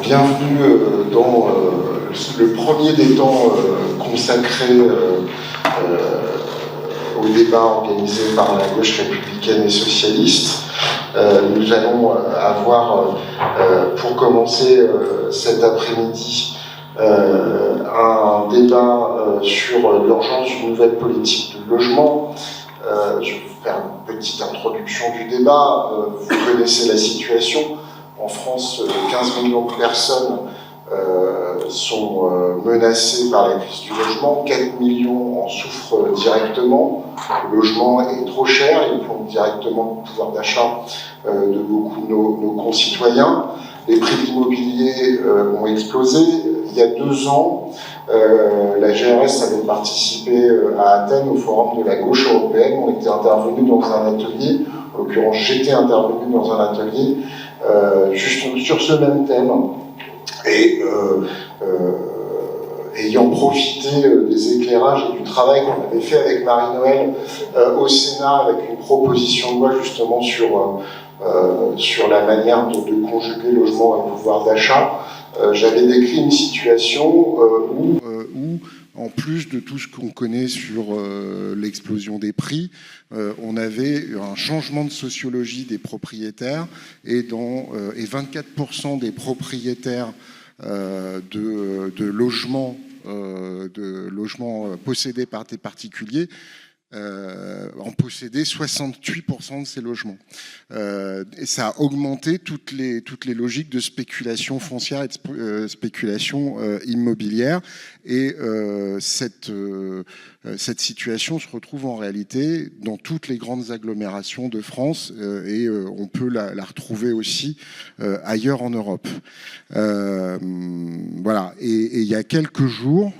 bienvenue dans le premier des temps consacré au débat organisé par la gauche républicaine et socialiste. Nous allons avoir, pour commencer cet après-midi, un débat sur l'urgence d'une nouvelle politique de logement. Je vais vous faire une petite introduction du débat. Vous connaissez la situation. En France, 15 millions de personnes sont menacées par la crise du logement. 4 millions en souffrent directement. Le logement est trop cher, il plombe directement le pouvoir d'achat de beaucoup de nos concitoyens. Les prix de l'immobilier ont explosé. Il y a 2 ans, la GRS avait participé à Athènes au forum de la gauche européenne. On était intervenu dans un atelier, en l'occurrence j'étais intervenu dans un atelier juste sur ce même thème. Et ayant profité des éclairages et du travail qu'on avait fait avec Marie-Noëlle au Sénat, avec une proposition de loi justement sur la manière de conjuguer logement et pouvoir d'achat, j'avais décrit une situation où, en plus de tout ce qu'on connaît sur l'explosion des prix, on avait un changement de sociologie des propriétaires et 24% des propriétaires de logements possédés par des particuliers en posséder 68% de ces logements. Et ça a augmenté toutes les logiques de spéculation foncière et de spéculation immobilière. Et cette situation se retrouve en réalité dans toutes les grandes agglomérations de France et on peut la retrouver aussi ailleurs en Europe. Voilà. Et il y a quelques jours,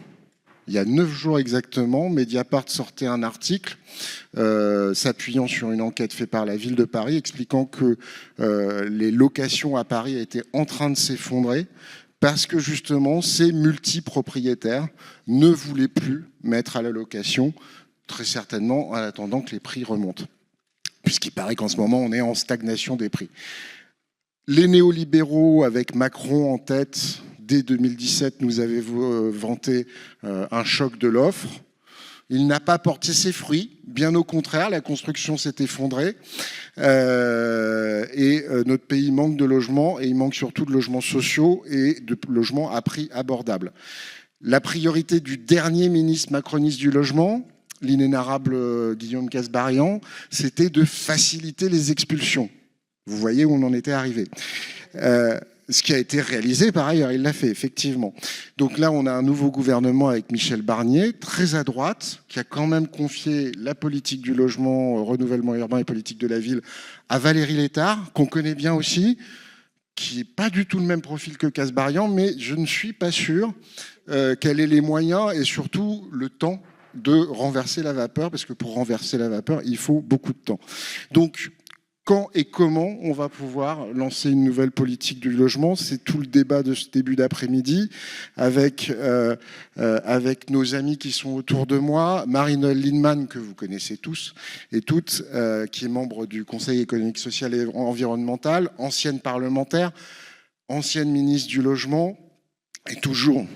il y a 9 jours exactement, Mediapart sortait un article s'appuyant sur une enquête faite par la ville de Paris expliquant que les locations à Paris étaient en train de s'effondrer parce que justement ces multipropriétaires ne voulaient plus mettre à la location, très certainement en attendant que les prix remontent. Puisqu'il paraît qu'en ce moment on est en stagnation des prix. Les néolibéraux avec Macron en tête, dès 2017, nous avaient vanté un choc de l'offre. Il n'a pas porté ses fruits, bien au contraire, la construction s'est effondrée et notre pays manque de logements et il manque surtout de logements sociaux et de logements à prix abordable. La priorité du dernier ministre macroniste du logement, l'inénarrable Guillaume Kasbarian, c'était de faciliter les expulsions. Vous voyez où on en était arrivé. Ce qui a été réalisé, par ailleurs, il l'a fait, effectivement. Donc là, on a un nouveau gouvernement avec Michel Barnier, très à droite, qui a quand même confié la politique du logement, renouvellement urbain et politique de la ville à Valérie Létard, qu'on connaît bien aussi, qui n'est pas du tout le même profil que Kasbarian, mais je ne suis pas sûr qu'elle ait les moyens et surtout le temps de renverser la vapeur, parce que pour renverser la vapeur, il faut beaucoup de temps. Donc, quand et comment on va pouvoir lancer une nouvelle politique du logement? C'est tout le débat de ce début d'après-midi avec nos amis qui sont autour de moi. Marie-Noëlle Lienemann, que vous connaissez tous et toutes, qui est membre du Conseil économique, social et environnemental, ancienne parlementaire, ancienne ministre du Logement, et toujours...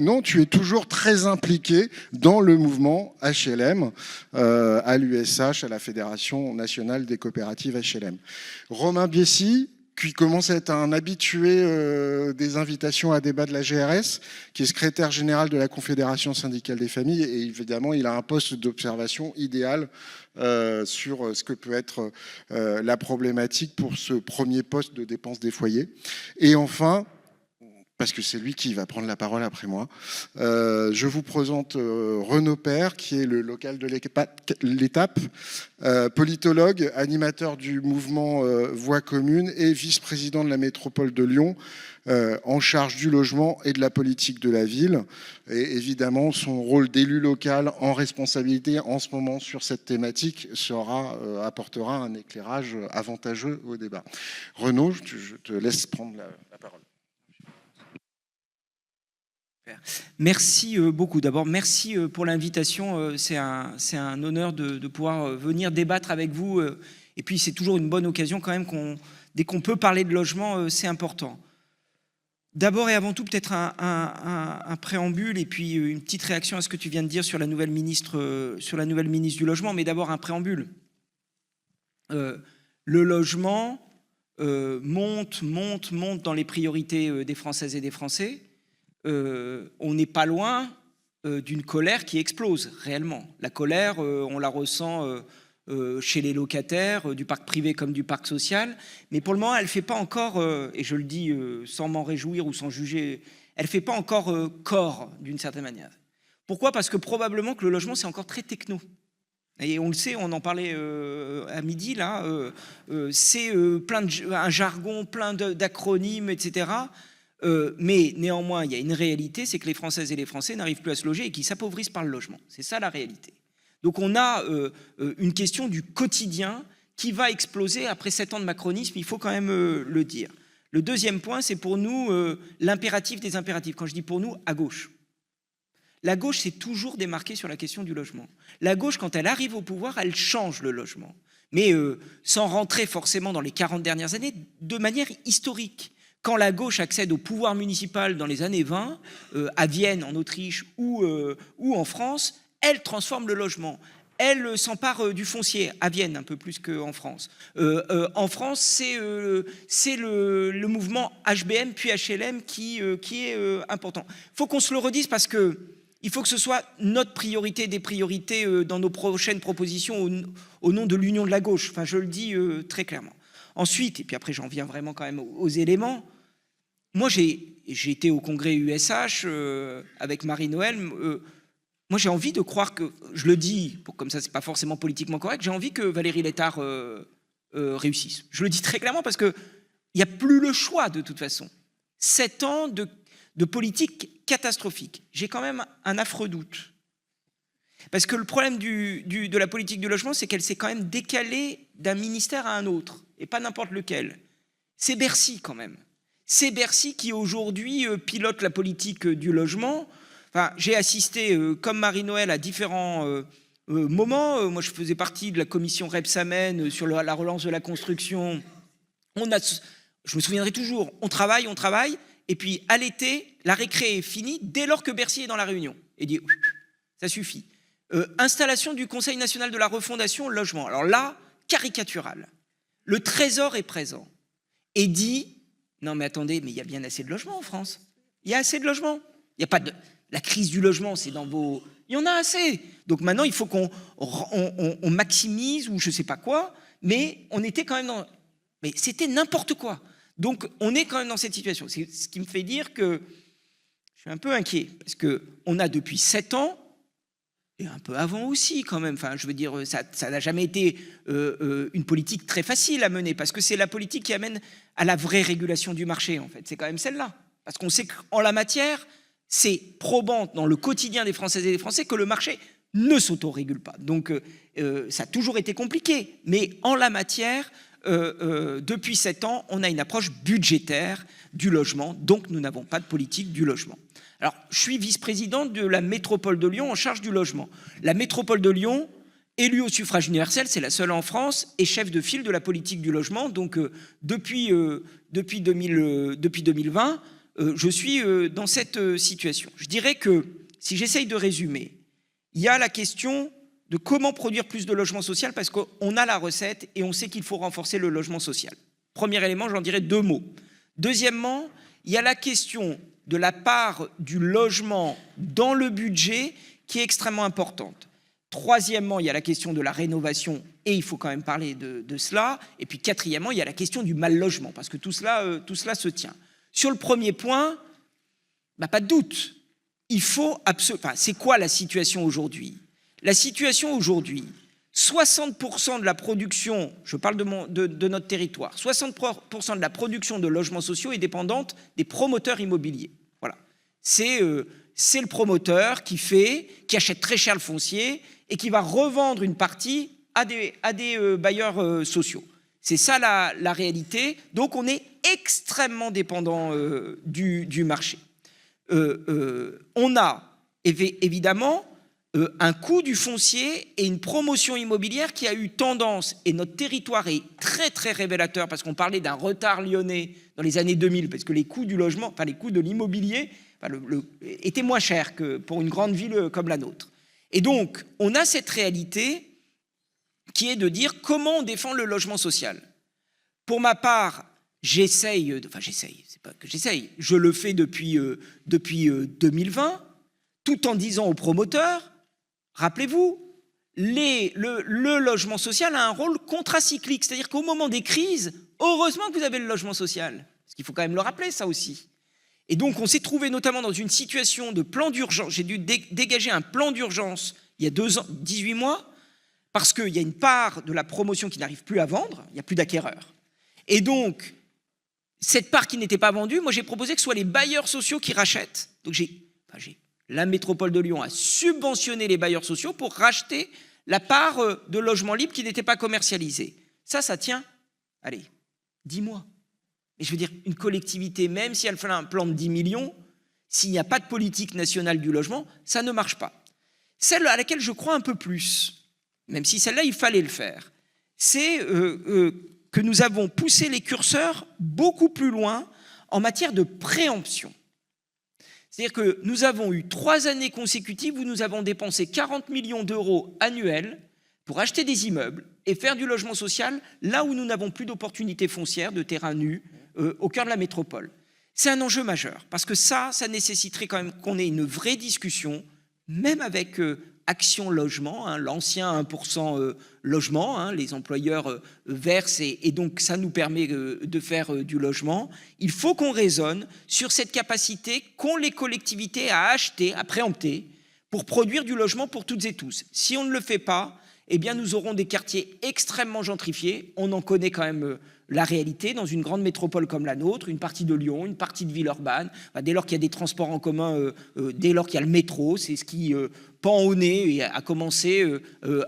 Non, tu es toujours très impliqué dans le mouvement HLM, à l'USH, à la Fédération nationale des coopératives HLM. Romain Biessy, qui commence à être un habitué des invitations à débat de la GRS, qui est secrétaire général de la Confédération syndicale des familles, et évidemment, il a un poste d'observation idéal sur ce que peut être la problématique pour ce premier poste de dépenses des foyers. Et enfin, parce que c'est lui qui va prendre la parole après moi. Je vous présente Renaud Père, qui est le local de l'Étape, politologue, animateur du mouvement Voix commune et vice-président de la métropole de Lyon, en charge du logement et de la politique de la ville. Et évidemment, son rôle d'élu local en responsabilité en ce moment sur cette thématique apportera un éclairage avantageux au débat. Renaud, je te laisse prendre la parole. Merci beaucoup. D'abord, merci pour l'invitation. C'est un honneur de pouvoir venir débattre avec vous. Et puis, c'est toujours une bonne occasion quand même, dès qu'on peut parler de logement, c'est important. D'abord et avant tout, peut-être un préambule et puis une petite réaction à ce que tu viens de dire sur la nouvelle ministre du Logement, mais d'abord un préambule. Le logement monte dans les priorités des Françaises et des Français. On n'est pas loin d'une colère qui explose réellement. La colère, on la ressent chez les locataires, du parc privé comme du parc social, mais pour le moment, elle ne fait pas encore, et je le dis sans m'en réjouir ou sans juger, elle ne fait pas encore corps d'une certaine manière. Pourquoi? Parce que probablement que le logement, c'est encore très techno. Et on le sait, on en parlait à midi, là, c'est un jargon, plein d'acronymes, etc. Mais néanmoins, il y a une réalité, c'est que les Françaises et les Français n'arrivent plus à se loger et qu'ils s'appauvrissent par le logement. C'est ça la réalité. Donc on a une question du quotidien qui va exploser après 7 ans de macronisme, il faut quand même le dire. Le deuxième point, c'est pour nous l'impératif des impératifs. Quand je dis pour nous, à gauche. La gauche s'est toujours démarquée sur la question du logement. La gauche, quand elle arrive au pouvoir, elle change le logement. Mais sans rentrer forcément dans les 40 dernières années, de manière historique. Quand la gauche accède au pouvoir municipal dans les années 20, à Vienne, en Autriche ou en France, elle transforme le logement. Elle s'empare du foncier, à Vienne un peu plus qu'en France. En France, c'est le mouvement HBM puis HLM qui est important. Il faut qu'on se le redise parce qu'il faut que ce soit notre priorité des priorités dans nos prochaines propositions au nom de l'union de la gauche. Enfin, je le dis très clairement. Ensuite, et puis après j'en viens vraiment quand même aux éléments, moi j'ai été au congrès USH avec Marie-Noëlle. Moi, j'ai envie de croire que, je le dis, comme ça, c'est pas forcément politiquement correct, j'ai envie que Valérie Létard réussisse. Je le dis très clairement parce qu'il n'y a plus le choix de toute façon. 7 ans de politique catastrophique. J'ai quand même un affreux doute. Parce que le problème de la politique du logement, c'est qu'elle s'est quand même décalée d'un ministère à un autre, et pas n'importe lequel. C'est Bercy quand même. C'est Bercy qui aujourd'hui pilote la politique du logement. Enfin, j'ai assisté, comme Marie-Noëlle, à différents moments. Moi, je faisais partie de la commission Rebsamen sur la relance de la construction. Je me souviendrai toujours, on travaille, et puis à l'été, la récré est finie dès lors que Bercy est dans la réunion. Et dit, ça suffit. Installation du Conseil national de la refondation logement. Alors là, caricatural. Le Trésor est présent et dit, non mais attendez, mais il y a bien assez de logements en France. Il y a assez de logements. Il n'y a pas de... La crise du logement, c'est dans vos... Il y en a assez. Donc maintenant, il faut qu'on maximise ou je ne sais pas quoi, mais on était quand même dans... Mais c'était n'importe quoi. Donc on est quand même dans cette situation. C'est ce qui me fait dire que je suis un peu inquiet, parce qu'on a depuis 7 ans, et un peu avant aussi quand même, enfin je veux dire, ça n'a jamais été une politique très facile à mener, parce que c'est la politique qui amène à la vraie régulation du marché, en fait. C'est quand même celle-là. Parce qu'on sait qu'en la matière... c'est probant dans le quotidien des Françaises et des Français que le marché ne s'autorégule pas. Donc ça a toujours été compliqué. Mais en la matière, depuis 7 ans, on a une approche budgétaire du logement. Donc nous n'avons pas de politique du logement. Alors, je suis vice-président de la métropole de Lyon en charge du logement. La métropole de Lyon, élue au suffrage universel, c'est la seule en France, est chef de file de la politique du logement. Donc depuis 2020, je suis dans cette situation. Je dirais que, si j'essaye de résumer, il y a la question de comment produire plus de logement social, parce qu'on a la recette et on sait qu'il faut renforcer le logement social. Premier élément, j'en dirais 2 mots. Deuxièmement, il y a la question de la part du logement dans le budget qui est extrêmement importante. Troisièmement, il y a la question de la rénovation, et il faut quand même parler de cela. Et puis quatrièmement, il y a la question du mal logement, parce que tout cela se tient. Sur le premier point, pas de doute. Il faut absolument... c'est quoi la situation aujourd'hui? La situation aujourd'hui, 60% de la production, je parle de notre territoire, 60% de la production de logements sociaux est dépendante des promoteurs immobiliers. Voilà. C'est le promoteur qui achète très cher le foncier et qui va revendre une partie à des bailleurs sociaux. C'est ça la réalité. Donc on est extrêmement dépendant du marché. On a évidemment un coût du foncier et une promotion immobilière qui a eu tendance, et notre territoire est très très révélateur parce qu'on parlait d'un retard lyonnais dans les années 2000 parce que les coûts du logement, enfin les coûts de l'immobilier étaient moins chers que pour une grande ville comme la nôtre. Et donc on a cette réalité qui est de dire comment on défend le logement social. Pour ma part, c'est pas que j'essaye, je le fais depuis 2020, tout en disant aux promoteurs, rappelez-vous, le logement social a un rôle contracyclique, c'est-à-dire qu'au moment des crises, heureusement que vous avez le logement social, parce qu'il faut quand même le rappeler ça aussi. Et donc on s'est trouvé notamment dans une situation de plan d'urgence, j'ai dû dégager un plan d'urgence il y a 18 mois, parce qu'il y a une part de la promotion qui n'arrive plus à vendre, il n'y a plus d'acquéreurs. Et donc, cette part qui n'était pas vendue, moi j'ai proposé que ce soit les bailleurs sociaux qui rachètent. Donc la métropole de Lyon a subventionné les bailleurs sociaux pour racheter la part de logements libres qui n'était pas commercialisée. Ça tient, allez, 10 mois. Mais je veux dire, une collectivité, même si elle fait un plan de 10 millions, s'il n'y a pas de politique nationale du logement, ça ne marche pas. Celle à laquelle je crois un peu plus, même si celle-là, il fallait le faire, c'est que nous avons poussé les curseurs beaucoup plus loin en matière de préemption. C'est-à-dire que nous avons eu 3 années consécutives où nous avons dépensé 40 millions d'euros annuels pour acheter des immeubles et faire du logement social là où nous n'avons plus d'opportunités foncières, de terrains nus, au cœur de la métropole. C'est un enjeu majeur parce que ça nécessiterait quand même qu'on ait une vraie discussion, même avec Action Logement, l'ancien 1% logement, les employeurs versent et donc ça nous permet de faire du logement. Il faut qu'on raisonne sur cette capacité qu'ont les collectivités à acheter, à préempter, pour produire du logement pour toutes et tous. Si on ne le fait pas, eh bien nous aurons des quartiers extrêmement gentrifiés. On en connaît quand même la réalité dans une grande métropole comme la nôtre, une partie de Lyon, une partie de Villeurbanne. Dès lors qu'il y a des transports en commun, dès lors qu'il y a le métro, c'est ce qui pend au nez et a commencé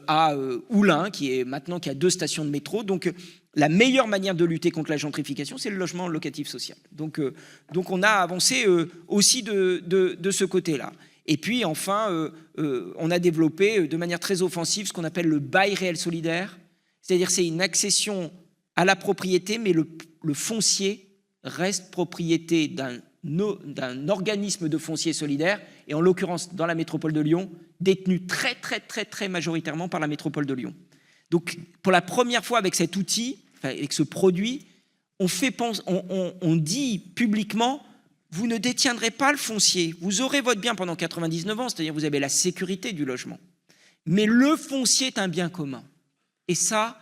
à Oulin, qui a 2 stations de métro. Donc la meilleure manière de lutter contre la gentrification, c'est le logement locatif social. Donc on a avancé aussi de ce côté-là. Et puis enfin, on a développé de manière très offensive ce qu'on appelle le bail réel solidaire. C'est-à-dire c'est une accession à la propriété, mais le foncier reste propriété d'un organisme de foncier solidaire, et en l'occurrence dans la métropole de Lyon, détenu très très très très majoritairement par la métropole de Lyon. Donc pour la première fois avec cet outil, avec ce produit, on dit publiquement, vous ne détiendrez pas le foncier, vous aurez votre bien pendant 99 ans, c'est-à-dire vous avez la sécurité du logement, mais le foncier est un bien commun. Et ça,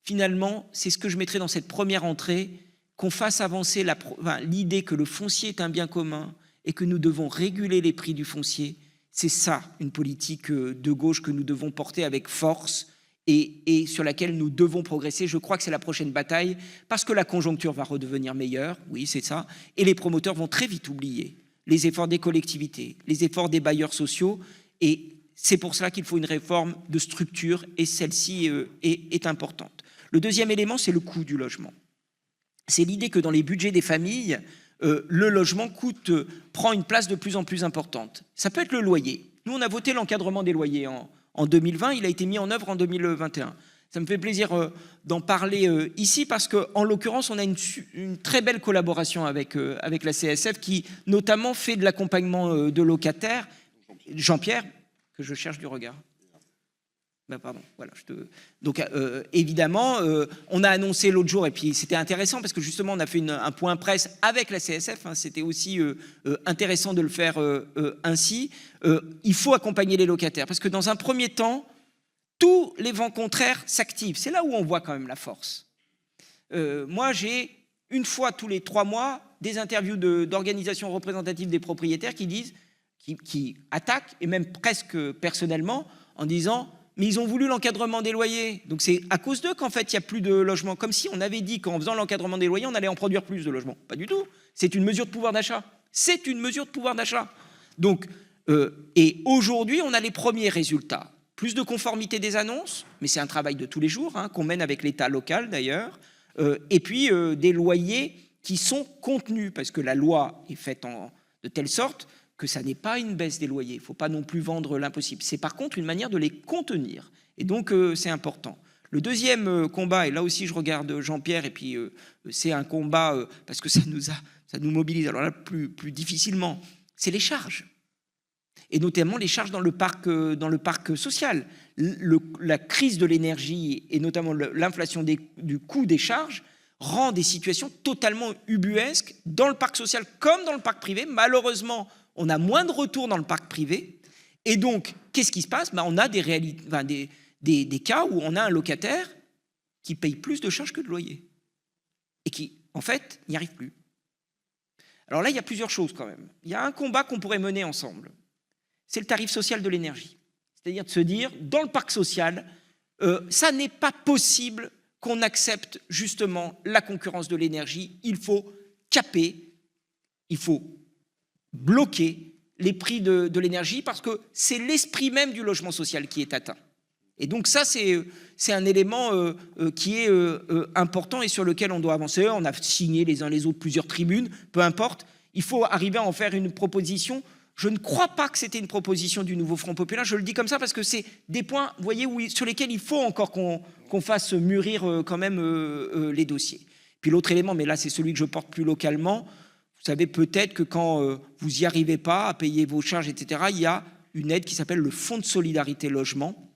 finalement, c'est ce que je mettrais dans cette première entrée, qu'on fasse avancer l'idée que le foncier est un bien commun et que nous devons réguler les prix du foncier. C'est ça, une politique de gauche que nous devons porter avec force et sur laquelle nous devons progresser. Je crois que c'est la prochaine bataille parce que la conjoncture va redevenir meilleure, oui, c'est ça, et les promoteurs vont très vite oublier les efforts des collectivités, les efforts des bailleurs sociaux, et c'est pour cela qu'il faut une réforme de structure, et celle-ci est importante. Le deuxième élément, c'est le coût du logement. C'est l'idée que dans les budgets des familles, le logement prend une place de plus en plus importante. Ça peut être le loyer. Nous, on a voté l'encadrement des loyers en 2020, il a été mis en œuvre en 2021. Ça me fait plaisir d'en parler ici parce qu'en l'occurrence, on a une très belle collaboration avec la CSF qui notamment fait de l'accompagnement de locataires. Jean-Pierre, que je cherche du regard. Pardon, voilà. Donc évidemment, on a annoncé l'autre jour, et puis c'était intéressant parce que justement on a fait un point presse avec la CSF, c'était aussi intéressant de le faire ainsi. Il faut accompagner les locataires parce que dans un premier temps, tous les vents contraires s'activent. C'est là où on voit quand même la force. Moi, j'ai une fois tous les 3 mois des interviews d'organisations représentatives des propriétaires qui attaquent, et même presque personnellement, en disant mais ils ont voulu l'encadrement des loyers. Donc c'est à cause d'eux qu'en fait, il n'y a plus de logements. Comme si on avait dit qu'en faisant l'encadrement des loyers, on allait en produire plus de logements. Pas du tout. C'est une mesure de pouvoir d'achat. C'est une mesure de pouvoir d'achat. Donc, et aujourd'hui, on a les premiers résultats. Plus de conformité des annonces, mais c'est un travail de tous les jours, qu'on mène avec l'État local d'ailleurs. Et puis des loyers qui sont contenus, parce que la loi est faite de telle sorte que ça n'est pas une baisse des loyers. Il ne faut pas non plus vendre l'impossible. C'est par contre une manière de les contenir. Et donc, c'est important. Le deuxième combat, et là aussi je regarde Jean-Pierre, et puis c'est un combat, parce que ça nous mobilise, alors là plus difficilement, c'est les charges. Et notamment les charges dans le parc social. La crise de l'énergie, et notamment l'inflation du coût des charges, rend des situations totalement ubuesques dans le parc social comme dans le parc privé. Malheureusement, on a moins de retours dans le parc privé. Et donc, qu'est-ce qui se passe? On a des cas où on a un locataire qui paye plus de charges que de loyer. Et qui, en fait, n'y arrive plus. Alors là, il y a plusieurs choses quand même. Il y a un combat qu'on pourrait mener ensemble. C'est le tarif social de l'énergie. C'est-à-dire de se dire, dans le parc social, ça n'est pas possible qu'on accepte justement la concurrence de l'énergie. Il faut caper, il faut bloquer les prix de l'énergie parce que c'est l'esprit même du logement social qui est atteint. Et donc ça, c'est un élément qui est important et sur lequel on doit avancer. On a signé les uns les autres plusieurs tribunes, peu importe. Il faut arriver à en faire une proposition. Je ne crois pas que c'était une proposition du Nouveau Front Populaire. Je le dis comme ça parce que c'est des points, vous voyez, sur lesquels il faut encore qu'on fasse mûrir quand même les dossiers. Puis l'autre élément, mais là c'est celui que je porte plus localement, vous savez peut-être que quand vous n'y arrivez pas à payer vos charges, etc., il y a une aide qui s'appelle le Fonds de solidarité logement.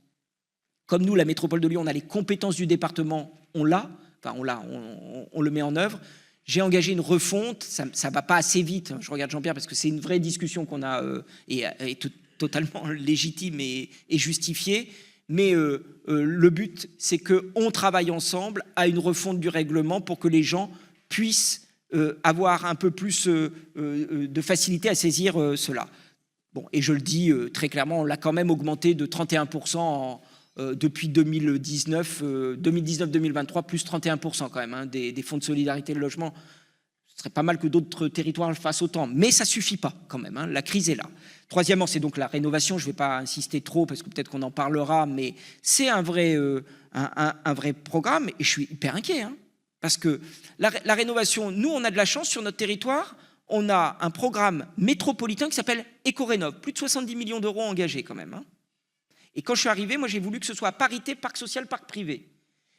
Comme nous, la métropole de Lyon, on a les compétences du département, on le met en œuvre. J'ai engagé une refonte, ça ne va pas assez vite, je regarde Jean-Pierre parce que c'est une vraie discussion qu'on a et totalement légitime et justifiée, mais le but c'est qu'on travaille ensemble à une refonte du règlement pour que les gens puissent avoir un peu plus de facilité à saisir cela. Bon, et je le dis très clairement, on l'a quand même augmenté de 31% depuis 2019-2023, plus 31% quand même, hein, des fonds de solidarité de logement. Ce serait pas mal que d'autres territoires fassent autant, mais ça suffit pas quand même, hein, la crise est là. Troisièmement, c'est donc la rénovation, je ne vais pas insister trop parce que peut-être qu'on en parlera, mais c'est un vrai programme et je suis hyper inquiet, hein, parce que la rénovation, nous on a de la chance sur notre territoire, on a un programme métropolitain qui s'appelle Éco-Rénov, plus de 70 millions d'euros engagés quand même, hein. Et quand je suis arrivé, moi j'ai voulu que ce soit à parité parc social, parc privé.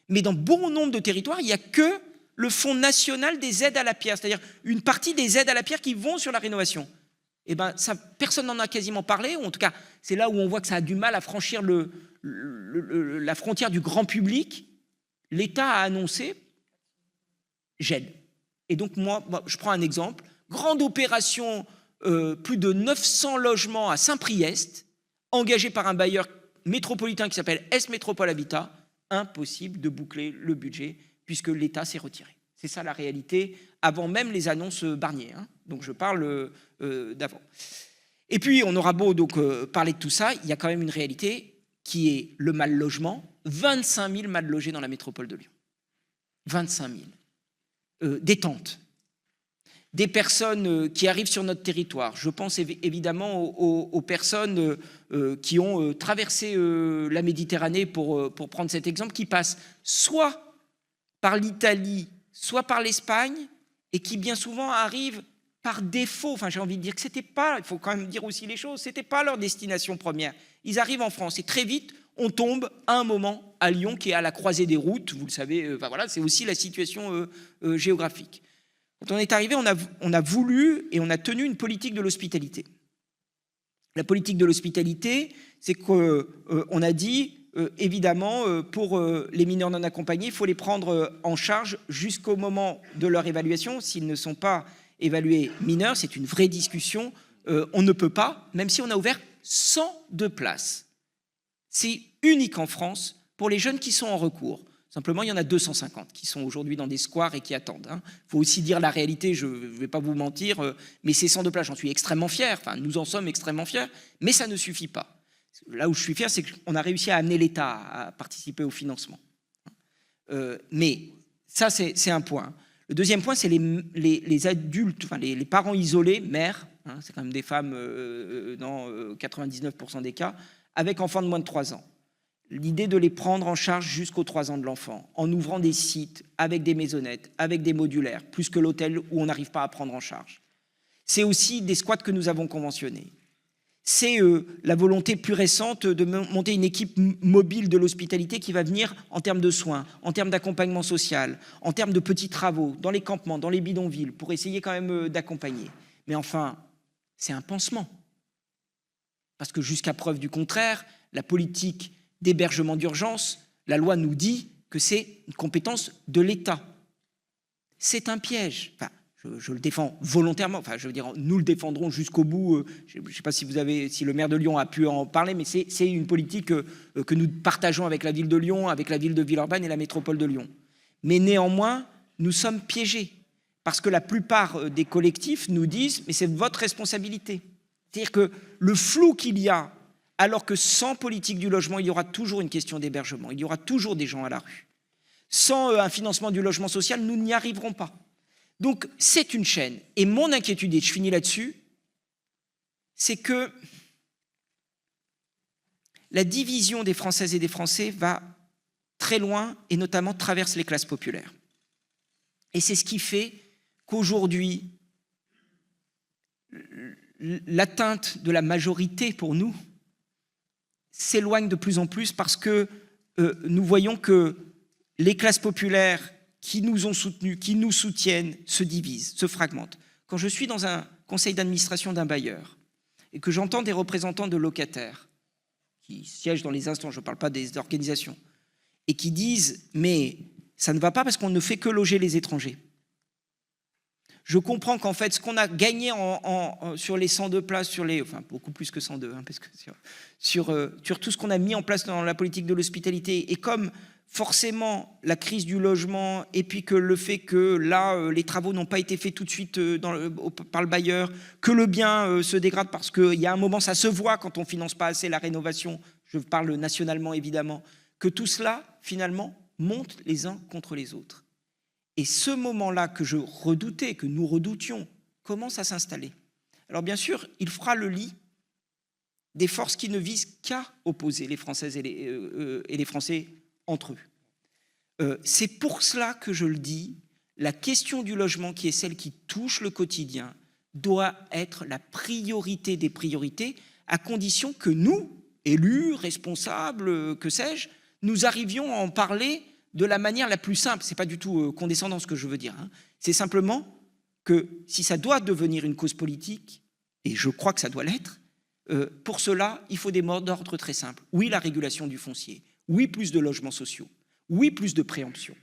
Mais dans bon nombre de territoires, il n'y a que le Fonds national des aides à la pierre, c'est-à-dire une partie des aides à la pierre qui vont sur la rénovation. Eh ben, ça, personne n'en a quasiment parlé, ou en tout cas, c'est là où on voit que ça a du mal à franchir la frontière du grand public. L'État a annoncé, j'aide. Et donc moi, je prends un exemple, grande opération, plus de 900 logements à Saint-Priest, engagé par un bailleur métropolitain qui s'appelle S-Métropole Habitat, impossible de boucler le budget puisque l'État s'est retiré. C'est ça la réalité, avant même les annonces Barnier, hein. Donc je parle d'avant. Et puis on aura beau donc parler de tout ça, il y a quand même une réalité qui est le mal logement, 25 000 mal logés dans la métropole de Lyon. 25 000. Des tentes. Des personnes qui arrivent sur notre territoire. Je pense évidemment aux personnes qui ont traversé la Méditerranée, pour prendre cet exemple, qui passent soit par l'Italie, soit par l'Espagne, et qui bien souvent arrivent par défaut. Enfin, j'ai envie de dire que c'était pas, il faut quand même dire aussi les choses, c'était pas leur destination première. Ils arrivent en France et très vite, on tombe à un moment à Lyon, qui est à la croisée des routes. Vous le savez, voilà, c'est aussi la situation géographique. Quand on est arrivé, on a voulu et on a tenu une politique de l'hospitalité. La politique de l'hospitalité, c'est qu'on a dit, évidemment, pour les mineurs non accompagnés, il faut les prendre en charge jusqu'au moment de leur évaluation. S'ils ne sont pas évalués mineurs, c'est une vraie discussion. On ne peut pas, même si on a ouvert 102 places. C'est unique en France pour les jeunes qui sont en recours. Simplement, il y en a 250 qui sont aujourd'hui dans des squares et qui attendent. Il faut aussi dire la réalité, je ne vais pas vous mentir, mais ces 102 places, j'en suis extrêmement fier, enfin nous en sommes extrêmement fiers, mais ça ne suffit pas. Là où je suis fier, c'est qu'on a réussi à amener l'État à participer au financement. Mais ça, c'est un point. Le deuxième point, c'est les adultes, enfin les parents isolés, mères, c'est quand même des femmes dans 99% des cas, avec enfants de moins de 3 ans. L'idée de les prendre en charge jusqu'aux 3 ans de l'enfant, en ouvrant des sites avec des maisonnettes, avec des modulaires, plus que l'hôtel où on n'arrive pas à prendre en charge. C'est aussi des squats que nous avons conventionnés. C'est la volonté plus récente de monter une équipe mobile de l'hospitalité qui va venir en termes de soins, en termes d'accompagnement social, en termes de petits travaux, dans les campements, dans les bidonvilles, pour essayer quand même d'accompagner. Mais enfin, c'est un pansement. Parce que jusqu'à preuve du contraire, la politique d'hébergement d'urgence, la loi nous dit que c'est une compétence de l'État. C'est un piège. Enfin, je le défends volontairement, enfin, je veux dire, nous le défendrons jusqu'au bout. Je ne sais pas si le maire de Lyon a pu en parler, mais c'est une politique que nous partageons avec la ville de Lyon, avec la ville de Villeurbanne et la métropole de Lyon. Mais néanmoins, nous sommes piégés, parce que la plupart des collectifs nous disent « mais c'est votre responsabilité ». C'est-à-dire que le flou qu'il y a, alors que sans politique du logement, il y aura toujours une question d'hébergement, il y aura toujours des gens à la rue. Sans un financement du logement social, nous n'y arriverons pas. Donc, c'est une chaîne. Et mon inquiétude, et je finis là-dessus, c'est que la division des Françaises et des Français va très loin et notamment traverse les classes populaires. Et c'est ce qui fait qu'aujourd'hui, l'atteinte de la majorité pour nous s'éloigne de plus en plus parce que nous voyons que les classes populaires qui nous ont soutenus, qui nous soutiennent, se divisent, se fragmentent. Quand je suis dans un conseil d'administration d'un bailleur et que j'entends des représentants de locataires qui siègent dans les instances, je ne parle pas des organisations, et qui disent « mais ça ne va pas parce qu'on ne fait que loger les étrangers ». Je comprends qu'en fait, ce qu'on a gagné sur les 102 places, enfin beaucoup plus que 102, hein, parce que sur tout ce qu'on a mis en place dans la politique de l'hospitalité, et comme forcément la crise du logement, et puis que le fait que là, les travaux n'ont pas été faits tout de suite par le bailleur, que le bien se dégrade parce qu'il y a un moment, ça se voit quand on ne finance pas assez la rénovation, je parle nationalement évidemment, que tout cela, finalement, monte les uns contre les autres. Et ce moment-là que je redoutais, que nous redoutions, commence à s'installer. Alors bien sûr, il fera le lit des forces qui ne visent qu'à opposer les Françaises et les Français entre eux. C'est pour cela que je le dis, la question du logement, qui est celle qui touche le quotidien, doit être la priorité des priorités, à condition que nous, élus, responsables, que sais-je, nous arrivions à en parler de la manière la plus simple. Ce n'est pas du tout condescendant ce que je veux dire, hein. C'est simplement que si ça doit devenir une cause politique, et je crois que ça doit l'être, pour cela, il faut des mots d'ordre très simples. Oui, la régulation du foncier. Oui, plus de logements sociaux. Oui, plus de préemption.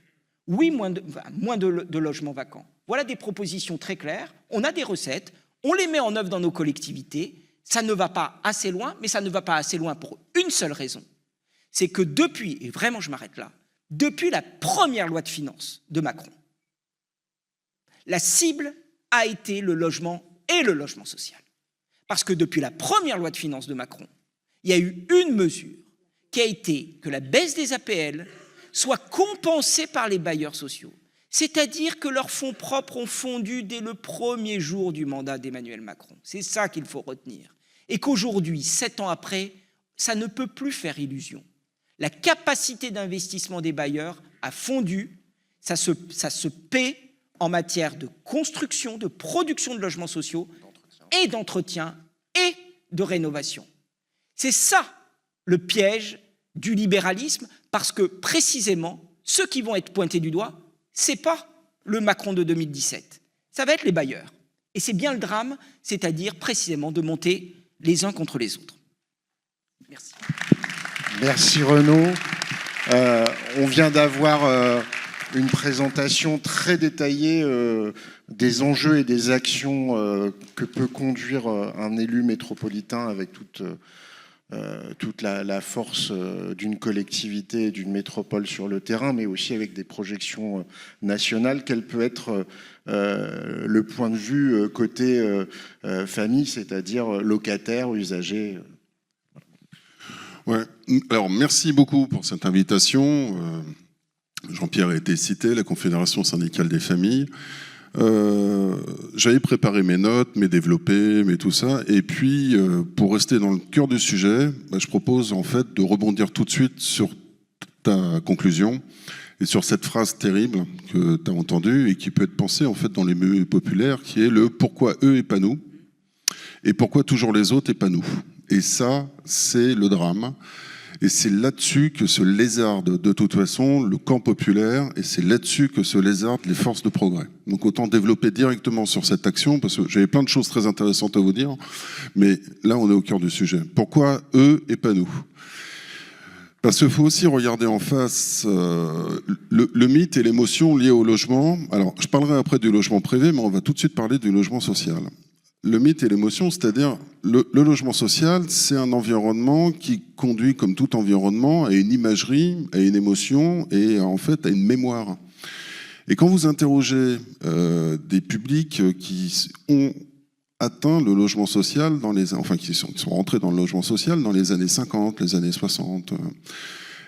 Oui, moins de logements vacants. Voilà des propositions très claires. On a des recettes. On les met en œuvre dans nos collectivités. Ça ne va pas assez loin, mais ça ne va pas assez loin pour une seule raison. C'est que depuis, et vraiment je m'arrête là, depuis la première loi de finances de Macron, la cible a été le logement et le logement social. Parce que depuis la première loi de finances de Macron, il y a eu une mesure qui a été que la baisse des APL soit compensée par les bailleurs sociaux. C'est-à-dire que leurs fonds propres ont fondu dès le premier jour du mandat d'Emmanuel Macron. C'est ça qu'il faut retenir. Et qu'aujourd'hui, 7 ans après, ça ne peut plus faire illusion. La capacité d'investissement des bailleurs a fondu, ça se paie en matière de construction, de production de logements sociaux et d'entretien et de rénovation. C'est ça le piège du libéralisme, parce que précisément, ceux qui vont être pointés du doigt, ce n'est pas le Macron de 2017, ça va être les bailleurs. Et c'est bien le drame, c'est-à-dire précisément de monter les uns contre les autres. Merci. Merci Renaud. On vient d'avoir une présentation très détaillée des enjeux et des actions que peut conduire un élu métropolitain avec toute la force d'une collectivité et d'une métropole sur le terrain, mais aussi avec des projections nationales. Quel peut être le point de vue côté famille, c'est-à-dire locataire, usager? Ouais. Alors, merci beaucoup pour cette invitation. Jean-Pierre a été cité, la Confédération syndicale des familles. J'avais préparé mes notes, mes développés, mes tout ça. Et puis, pour rester dans le cœur du sujet, je propose en fait de rebondir tout de suite sur ta conclusion. et sur cette phrase terrible que tu as entendue et qui peut être pensée en fait dans les milieux populaires, qui est le « pourquoi eux et pas nous ?» et « pourquoi toujours les autres et pas nous ?» Et ça, c'est le drame. Et c'est là-dessus que se lézardent de toute façon le camp populaire, et c'est là-dessus que se lézardent les forces de progrès. Donc autant développer directement sur cette action, parce que j'avais plein de choses très intéressantes à vous dire, mais là on est au cœur du sujet. Pourquoi eux et pas nous ? Parce qu'il faut aussi regarder en face le mythe et l'émotion liés au logement. Alors je parlerai après du logement privé, mais on va tout de suite parler du logement social. Le mythe et l'émotion, c'est-à-dire le logement social, c'est un environnement qui conduit, comme tout environnement, à une imagerie, à une émotion et en fait à une mémoire. Et quand vous interrogez des publics qui ont atteint le logement social, qui sont rentrés dans le logement social dans les années 50, les années 60,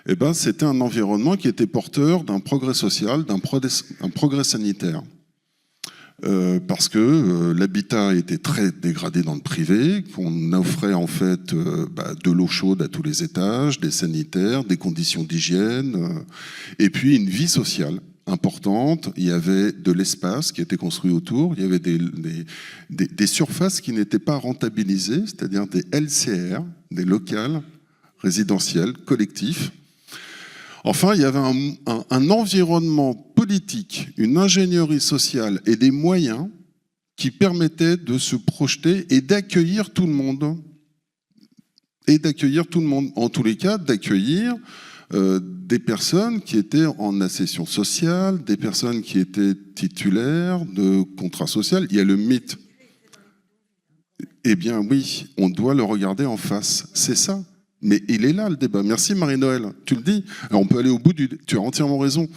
eh ben, c'était un environnement qui était porteur d'un progrès social, d'un progrès sanitaire. Parce que l'habitat était très dégradé dans le privé, qu'on offrait en fait de l'eau chaude à tous les étages, des sanitaires, des conditions d'hygiène, et puis une vie sociale importante. Il y avait de l'espace qui était construit autour, il y avait des surfaces qui n'étaient pas rentabilisées, c'est-à-dire des LCR, des locales résidentiels collectifs. Enfin, il y avait un environnement politique, une ingénierie sociale et des moyens qui permettaient de se projeter et d'accueillir tout le monde. En tous les cas, d'accueillir des personnes qui étaient en accession sociale, des personnes qui étaient titulaires de contrats sociaux. Il y a le mythe. Eh bien oui, on doit le regarder en face. C'est ça. Mais il est là le débat. Merci Marie-Noël, tu le dis. Alors on peut aller au bout du... Tu as entièrement raison.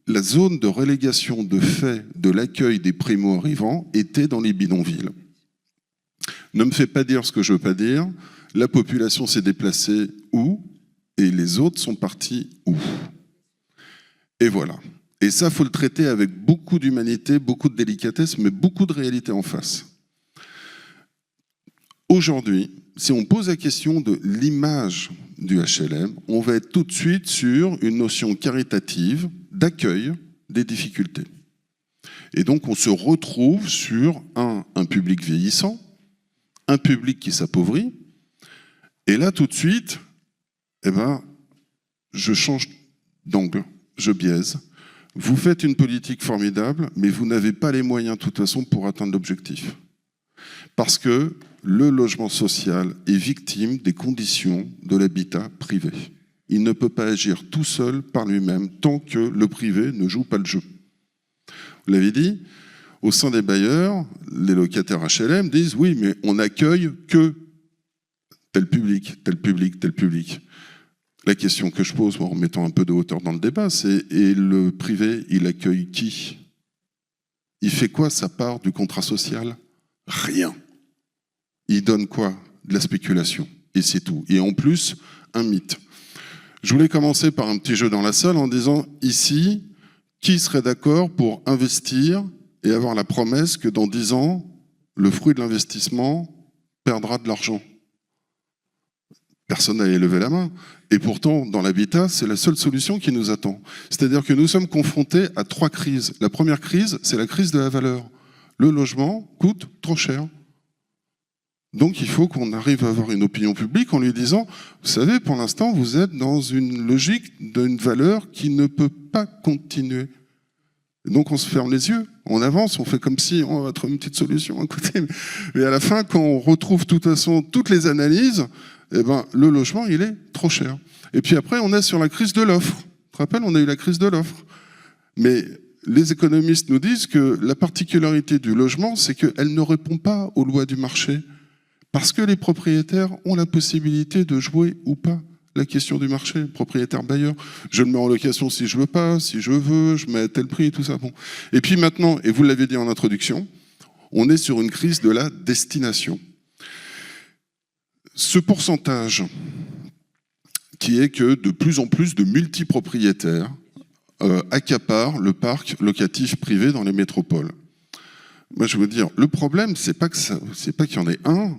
La zone de relégation de fait de l'accueil des primo-arrivants était dans les bidonvilles. Ne me fais pas dire ce que je veux pas dire. La population s'est déplacée où et les autres sont partis où. Et voilà. Et ça, il faut le traiter avec beaucoup d'humanité, beaucoup de délicatesse, mais beaucoup de réalité en face. Aujourd'hui, si on pose la question de l'image du HLM, on va être tout de suite sur une notion caritative d'accueil des difficultés. Et donc on se retrouve sur un public vieillissant, un public qui s'appauvrit, et là tout de suite, eh ben, je change d'angle, je biaise. Vous faites une politique formidable, mais vous n'avez pas les moyens de toute façon pour atteindre l'objectif. Parce que le logement social est victime des conditions de l'habitat privé. Il ne peut pas agir tout seul par lui-même tant que le privé ne joue pas le jeu. Vous l'avez dit, au sein des bailleurs, les locataires HLM disent « oui, mais on n'accueille que tel public, tel public, tel public ». La question que je pose en mettant un peu de hauteur dans le débat, c'est « et le privé, il accueille qui ? Il fait quoi sa part du contrat social ? Rien. Il donne quoi ? De la spéculation. Et c'est tout. Et en plus, un mythe. Je voulais commencer par un petit jeu dans la salle en disant, ici, qui serait d'accord pour investir et avoir la promesse que dans 10 ans, le fruit de l'investissement perdra de l'argent ? Personne n'a élevé la main. Et pourtant, dans l'habitat, c'est la seule solution qui nous attend. C'est-à-dire que nous sommes confrontés à 3 crises. La première crise, c'est la crise de la valeur. Le logement coûte trop cher. Donc il faut qu'on arrive à avoir une opinion publique en lui disant, vous savez, pour l'instant, vous êtes dans une logique d'une valeur qui ne peut pas continuer. Donc on se ferme les yeux, on avance, on fait comme si on va trouver une petite solution à côté. Mais à la fin, quand on retrouve de toute façon toutes les analyses, eh ben, le logement, il est trop cher. Et puis après, on est sur la crise de l'offre. Tu te rappelles, on a eu la crise de l'offre. Mais les économistes nous disent que la particularité du logement, c'est qu'elle ne répond pas aux lois du marché. Parce que les propriétaires ont la possibilité de jouer ou pas la question du marché, propriétaire bailleur. Je le mets en location si je veux pas, si je veux, je mets à tel prix, tout ça. Bon. Et puis maintenant, et vous l'avez dit en introduction, on est sur une crise de la destination. Ce pourcentage qui est que de plus en plus de multipropriétaires accaparent le parc locatif privé dans les métropoles. Moi, je veux dire, le problème, c'est pas qu'il y en ait un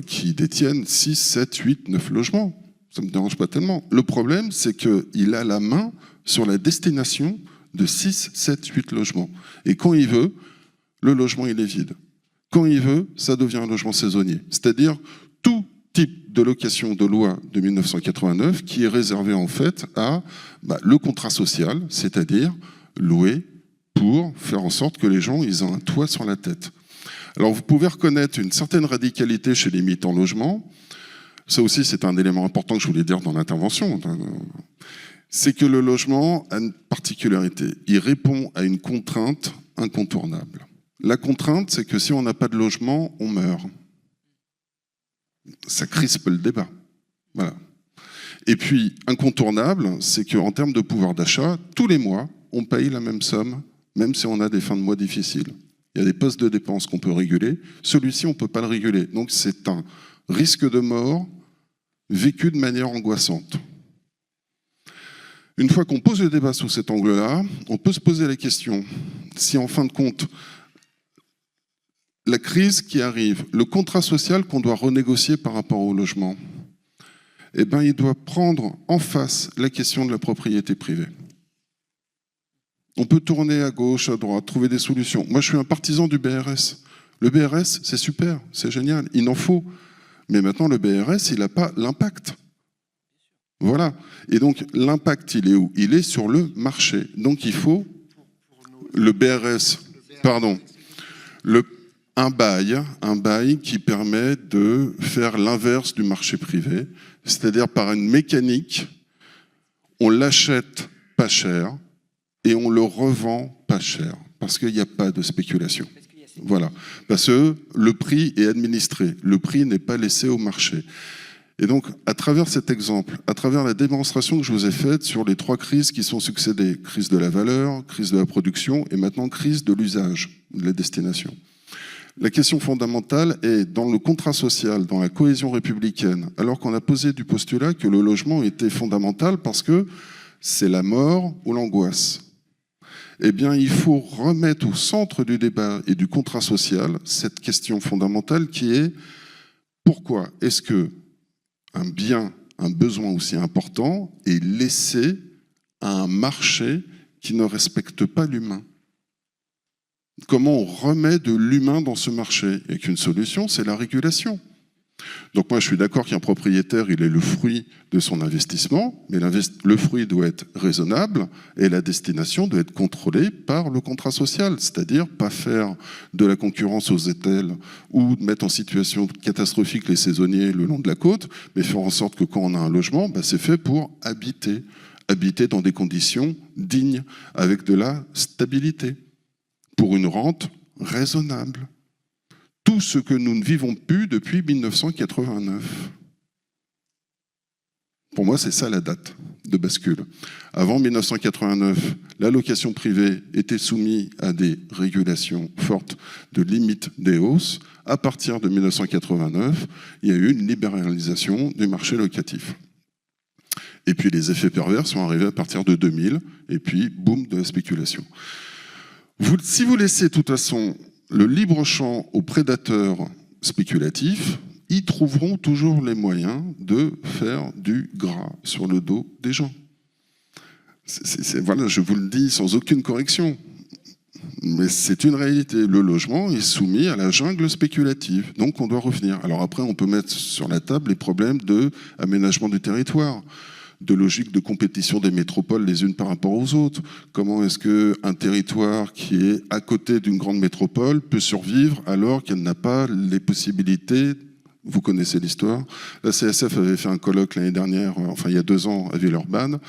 qui détienne 6, 7, 8, 9 logements. ça me dérange pas tellement. Le problème, c'est qu'il a la main sur la destination de 6, 7, 8 logements. Et quand il veut, le logement, il est vide. Quand il veut, ça devient un logement saisonnier. C'est-à-dire tout type de location de loi de 1989 qui est réservé en fait à le contrat social, c'est-à-dire louer pour faire en sorte que les gens ils ont un toit sur la tête. Alors vous pouvez reconnaître une certaine radicalité chez les militants logement. Ça aussi, c'est un élément important que je voulais dire dans l'intervention. C'est que le logement a une particularité. Il répond à une contrainte incontournable. La contrainte, c'est que si on n'a pas de logement, on meurt. Ça crispe le débat. Voilà. Et puis, incontournable, c'est qu'en termes de pouvoir d'achat, tous les mois, on paye la même somme, même si on a des fins de mois difficiles. Il y a des postes de dépenses qu'on peut réguler. Celui-ci, on ne peut pas le réguler. Donc, c'est un risque de mort vécu de manière angoissante. Une fois qu'on pose le débat sous cet angle-là, on peut se poser la question si, en fin de compte, la crise qui arrive, le contrat social qu'on doit renégocier par rapport au logement, eh ben, il doit prendre en face la question de la propriété privée. On peut tourner à gauche, à droite, trouver des solutions. Moi, je suis un partisan du BRS. Le BRS, c'est super, c'est génial, il en faut. Mais maintenant, le BRS, il n'a pas l'impact. Voilà. Et donc, l'impact, il est où? Il est sur le marché. Donc, il faut le BRS, pardon, un bail qui permet de faire l'inverse du marché privé, c'est-à-dire par une mécanique, on l'achète pas cher et on le revend pas cher, parce qu'il n'y a pas de spéculation. Voilà, parce que le prix est administré, le prix n'est pas laissé au marché. Et donc, à travers cet exemple, à travers la démonstration que je vous ai faite sur les 3 crises qui sont succédées, crise de la valeur, crise de la production et maintenant crise de l'usage, de la destination. La question fondamentale est dans le contrat social, dans la cohésion républicaine, alors qu'on a posé du postulat que le logement était fondamental parce que c'est la mort ou l'angoisse. Eh bien, il faut remettre au centre du débat et du contrat social cette question fondamentale qui est pourquoi est-ce que un bien, un besoin aussi important est laissé à un marché qui ne respecte pas l'humain? Comment on remet de l'humain dans ce marché? Et qu'une solution, c'est la régulation. Donc moi, je suis d'accord qu'un propriétaire, il est le fruit de son investissement, mais le fruit doit être raisonnable et la destination doit être contrôlée par le contrat social, c'est-à-dire pas faire de la concurrence aux étels ou mettre en situation catastrophique les saisonniers le long de la côte, mais faire en sorte que quand on a un logement, c'est fait pour habiter dans des conditions dignes, avec de la stabilité, pour une rente raisonnable. Tout ce que nous ne vivons plus depuis 1989. Pour moi, c'est ça la date de bascule. Avant 1989, la location privée était soumise à des régulations fortes de limite des hausses. À partir de 1989, il y a eu une libéralisation du marché locatif. Et puis les effets pervers sont arrivés à partir de 2000, et puis boum, de la spéculation. Si vous laissez de toute façon le libre champ aux prédateurs spéculatifs, ils trouveront toujours les moyens de faire du gras sur le dos des gens. Voilà, je vous le dis sans aucune correction. Mais c'est une réalité. Le logement est soumis à la jungle spéculative. Donc on doit revenir. Alors après, on peut mettre sur la table les problèmes d'aménagement du territoire, de logique de compétition des métropoles les unes par rapport aux autres. Comment est-ce qu'un territoire qui est à côté d'une grande métropole peut survivre alors qu'elle n'a pas les possibilités? Vous connaissez l'histoire. La CSF avait fait un colloque l'année dernière, enfin il y a 2 ans, à Villeurbanne,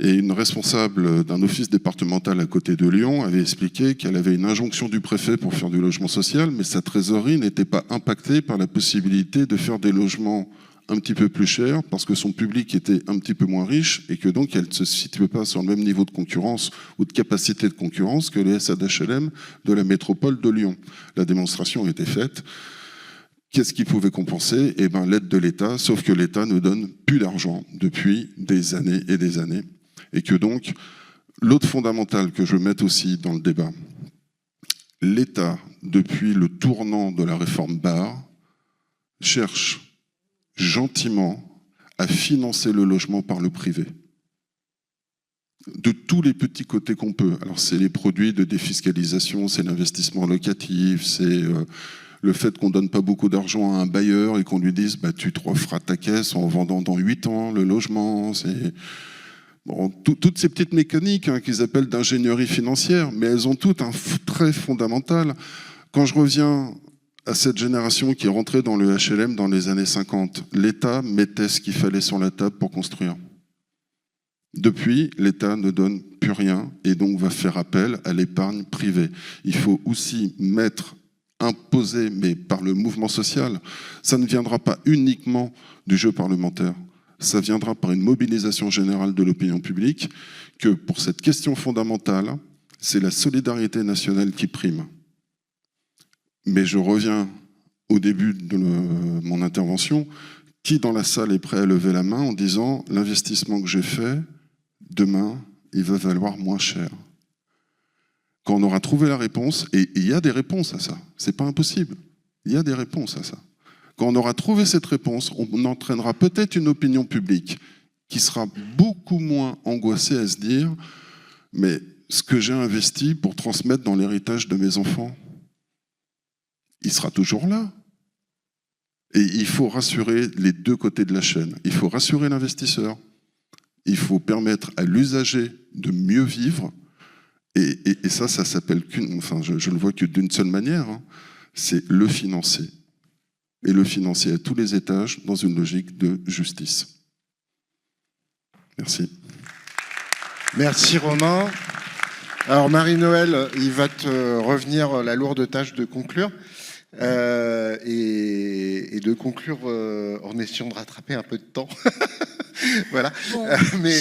et une responsable d'un office départemental à côté de Lyon avait expliqué qu'elle avait une injonction du préfet pour faire du logement social, mais sa trésorerie n'était pas impactée par la possibilité de faire des logements un petit peu plus cher parce que son public était un petit peu moins riche et que donc elle ne se situait pas sur le même niveau de concurrence ou de capacité de concurrence que les SADHLM de la métropole de Lyon. La démonstration a été faite. Qu'est-ce qui pouvait compenser? Eh bien, l'aide de l'État, sauf que l'État ne donne plus d'argent depuis des années et des années. Et que donc, l'autre fondamental que je mette aussi dans le débat, l'État, depuis le tournant de la réforme Barre, cherche gentiment à financer le logement par le privé. De tous les petits côtés qu'on peut. Alors c'est les produits de défiscalisation, c'est l'investissement locatif, c'est le fait qu'on ne donne pas beaucoup d'argent à un bailleur et qu'on lui dise bah, tu te referas ta caisse en vendant dans 8 ans le logement. C'est bon, toutes ces petites mécaniques qu'ils appellent d'ingénierie financière, mais elles ont toutes un trait fondamental. Quand je reviens à cette génération qui est rentrée dans le HLM dans les années 50, l'État mettait ce qu'il fallait sur la table pour construire. Depuis, l'État ne donne plus rien et donc va faire appel à l'épargne privée. Il faut aussi imposer, mais par le mouvement social. Ça ne viendra pas uniquement du jeu parlementaire. Ça viendra par une mobilisation générale de l'opinion publique que pour cette question fondamentale, c'est la solidarité nationale qui prime. Mais je reviens au début de mon intervention. Qui dans la salle est prêt à lever la main en disant « l'investissement que j'ai fait, demain, il va valoir moins cher ». Quand on aura trouvé la réponse, et il y a des réponses à ça, c'est pas impossible, il y a des réponses à ça. Quand on aura trouvé cette réponse, on entraînera peut-être une opinion publique qui sera beaucoup moins angoissée à se dire « mais ce que j'ai investi pour transmettre dans l'héritage de mes enfants, il sera toujours là ». Et il faut rassurer les deux côtés de la chaîne. Il faut rassurer l'investisseur. Il faut permettre à l'usager de mieux vivre. Et ça s'appelle je ne vois que d'une seule manière, c'est le financer. Et le financer à tous les étages dans une logique de justice. Merci. Merci Romain. Alors Marie-Noëlle, il va te revenir la lourde tâche de conclure. Et de conclure en essayant de rattraper un peu de temps. Voilà. Bon, mais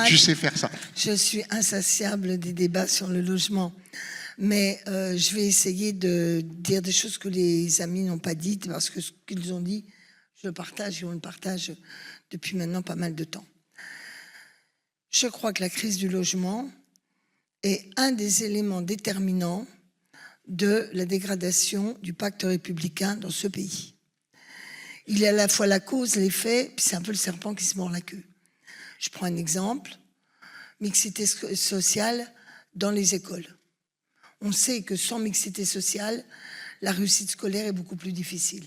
tu sais faire ça. Je suis insatiable des débats sur le logement. Mais je vais essayer de dire des choses que les amis n'ont pas dites, parce que ce qu'ils ont dit, je le partage et on le partage depuis maintenant pas mal de temps. Je crois que la crise du logement est un des éléments déterminants de la dégradation du pacte républicain dans ce pays. Il est à la fois la cause, l'effet, puis c'est un peu le serpent qui se mord la queue. Je prends un exemple, mixité sociale dans les écoles. On sait que sans mixité sociale, la réussite scolaire est beaucoup plus difficile.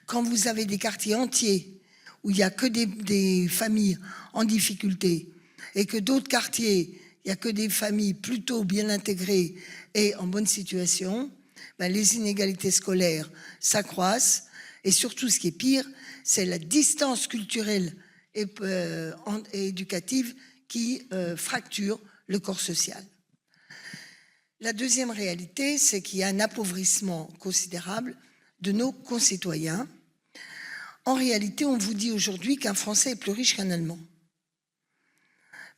Quand vous avez des quartiers entiers où il n'y a que des familles en difficulté et que d'autres quartiers, il n'y a que des familles plutôt bien intégrées et en bonne situation, ben les inégalités scolaires s'accroissent. Et surtout, ce qui est pire, c'est la distance culturelle et éducative qui fracture le corps social. La deuxième réalité, c'est qu'il y a un appauvrissement considérable de nos concitoyens. En réalité, on vous dit aujourd'hui qu'un Français est plus riche qu'un Allemand.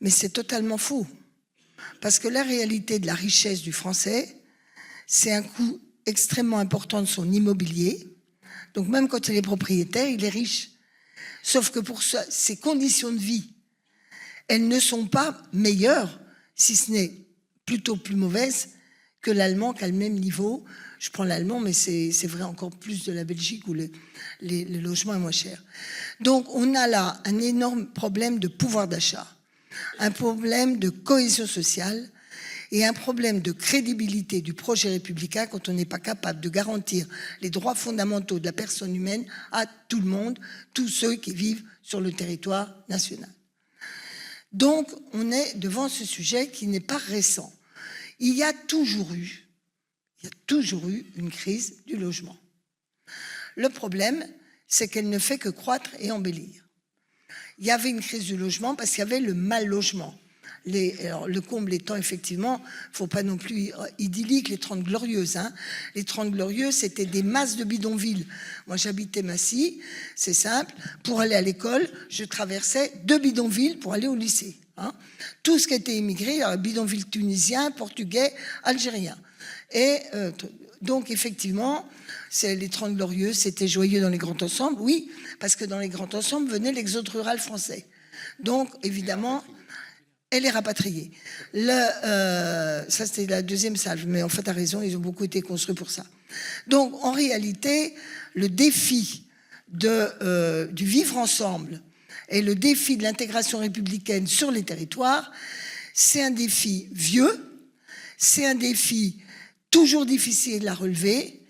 Mais c'est totalement faux. Parce que la réalité de la richesse du Français, c'est un coût extrêmement important de son immobilier. Donc même quand il est propriétaire, il est riche. Sauf que pour ça, ses conditions de vie, elles ne sont pas meilleures, si ce n'est plutôt plus mauvaises, que l'allemand qui a le même niveau. Je prends l'allemand, mais c'est vrai encore plus de la Belgique où le logement est moins cher. Donc on a là un énorme problème de pouvoir d'achat, un problème de cohésion sociale et un problème de crédibilité du projet républicain quand on n'est pas capable de garantir les droits fondamentaux de la personne humaine à tout le monde, tous ceux qui vivent sur le territoire national. Donc, on est devant ce sujet qui n'est pas récent. Il y a toujours eu une crise du logement. Le problème, c'est qu'elle ne fait que croître et embellir. Il y avait une crise du logement parce qu'il y avait le mal logement. Alors, le comble étant effectivement, il ne faut pas non plus idyllique, les 30 glorieuses. Les 30 glorieuses, c'était des masses de bidonvilles. Moi, j'habitais Massy, c'est simple. Pour aller à l'école, je traversais 2 bidonvilles pour aller au lycée. Tout ce qui était immigré, bidonvilles tunisiens, portugais, algériens. Et donc, effectivement, les 30 glorieuses, c'était joyeux dans les grands ensembles, oui, parce que dans les grands ensembles venait l'exode rural français. Donc, évidemment... et les rapatrier. Ça, c'était la deuxième salve, mais en fait, tu as raison, ils ont beaucoup été construits pour ça. Donc, en réalité, le défi du vivre ensemble Et le défi de l'intégration républicaine sur les territoires, c'est un défi vieux, c'est un défi toujours difficile à relever,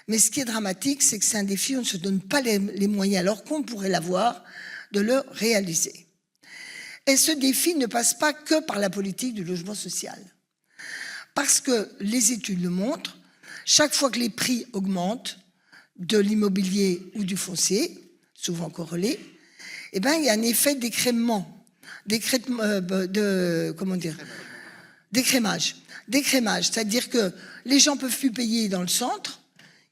mais ce qui est dramatique, c'est que c'est un défi, on ne se donne pas les moyens, alors qu'on pourrait l'avoir, de le réaliser. Et ce défi ne passe pas que par la politique du logement social. Parce que les études le montrent, chaque fois que les prix augmentent de l'immobilier ou du foncier, souvent corrélés, eh ben, il y a un effet d'écrémement, d'écrémage, c'est-à-dire que les gens peuvent plus payer dans le centre,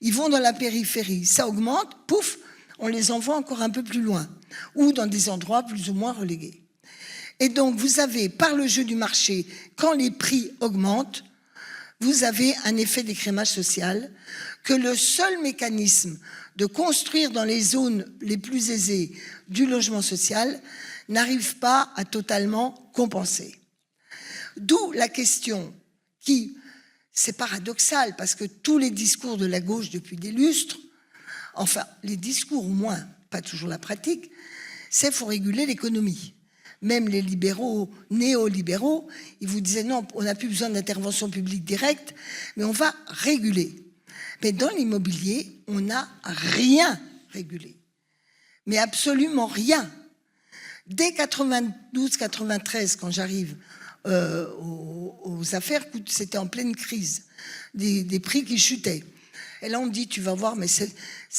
ils vont dans la périphérie, ça augmente, pouf, on les envoie encore un peu plus loin, ou dans des endroits plus ou moins relégués. Et donc, vous avez, par le jeu du marché, quand les prix augmentent, vous avez un effet d'écrémage social que le seul mécanisme de construire dans les zones les plus aisées du logement social n'arrive pas à totalement compenser. D'où la question qui, c'est paradoxal parce que tous les discours de la gauche depuis des lustres, enfin les discours au moins, pas toujours la pratique, c'est qu'il faut réguler l'économie. Même les libéraux, néolibéraux, ils vous disaient non, on n'a plus besoin d'intervention publique directe, mais on va réguler. Mais dans l'immobilier, on n'a rien régulé. Mais absolument rien. Dès 92-93, quand j'arrive aux affaires, c'était en pleine crise, des prix qui chutaient. Et là, on me dit, tu vas voir, mais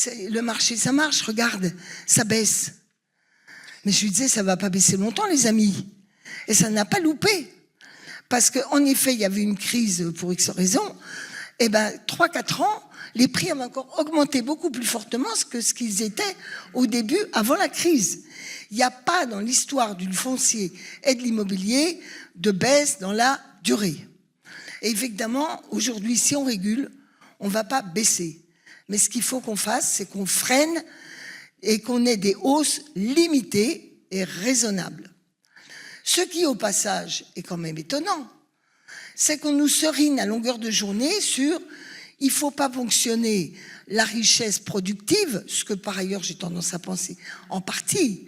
le marché, ça marche, regarde, ça baisse. Mais je lui disais, ça ne va pas baisser longtemps, les amis. Et ça n'a pas loupé. Parce qu'en effet, il y avait une crise pour X raisons. Et bien, 3-4 ans, les prix avaient encore augmenté beaucoup plus fortement que ce qu'ils étaient au début, avant la crise. Il n'y a pas dans l'histoire du foncier et de l'immobilier de baisse dans la durée. Et évidemment, aujourd'hui, si on régule, on ne va pas baisser. Mais ce qu'il faut qu'on fasse, c'est qu'on freine et qu'on ait des hausses limitées et raisonnables. Ce qui, au passage, est quand même étonnant, c'est qu'on nous serine à longueur de journée sur « il ne faut pas ponctionner la richesse productive », ce que par ailleurs j'ai tendance à penser en partie,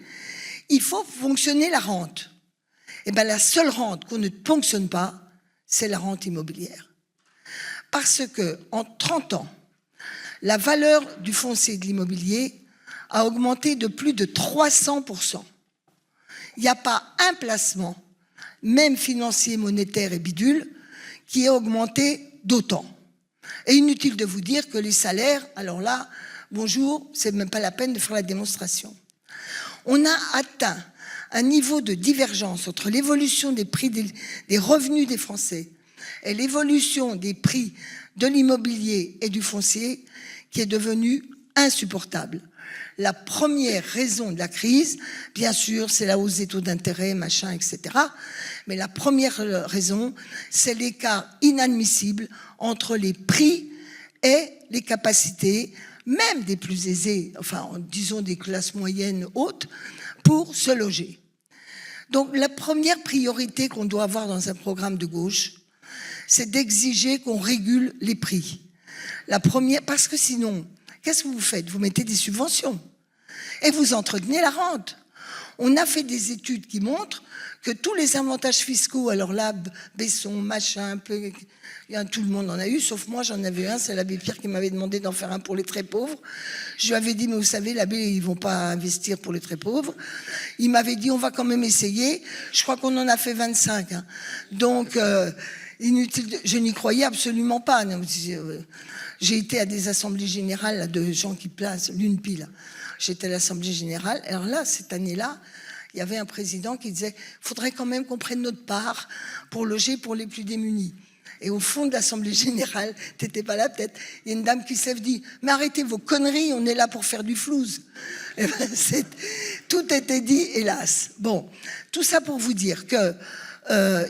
il faut ponctionner la rente. Et bien la seule rente qu'on ne ponctionne pas, c'est la rente immobilière. Parce que en 30 ans, la valeur du foncier et de l'immobilier a augmenté de plus de 300%. Il n'y a pas un placement, même financier, monétaire et bidule, qui ait augmenté d'autant. Et inutile de vous dire que les salaires, alors là, bonjour, c'est même pas la peine de faire la démonstration. On a atteint un niveau de divergence entre l'évolution des prix des revenus des Français et l'évolution des prix de l'immobilier et du foncier qui est devenu insupportable. La première raison de la crise, bien sûr, c'est la hausse des taux d'intérêt, machin, etc. Mais la première raison, c'est l'écart inadmissible entre les prix et les capacités, même des plus aisés, enfin, disons des classes moyennes hautes, pour se loger. Donc, la première priorité qu'on doit avoir dans un programme de gauche, c'est d'exiger qu'on régule les prix. La première, parce que sinon, qu'est-ce que vous faites? Vous mettez des subventions et vous entretenez la rente. On a fait des études qui montrent que tous les avantages fiscaux, alors là, Besson, machin, tout le monde en a eu, sauf moi, j'en avais un, c'est l'abbé Pierre qui m'avait demandé d'en faire un pour les très pauvres. Je lui avais dit, mais vous savez, l'abbé, ils vont pas investir pour les très pauvres. Il m'avait dit, on va quand même essayer. Je crois qu'on en a fait 25. Hein. Donc, inutile, je n'y croyais absolument pas. J'ai été à des assemblées générales là, de gens qui placent l'une pile. J'étais à l'assemblée générale. Alors là, cette année-là, il y avait un président qui disait « faudrait quand même qu'on prenne notre part pour loger pour les plus démunis ». Et au fond de l'assemblée générale, t'étais pas là peut-être, il y a une dame qui s'est dit « mais arrêtez vos conneries, on est là pour faire du flouze ». Tout était dit, hélas. Bon, tout ça pour vous dire que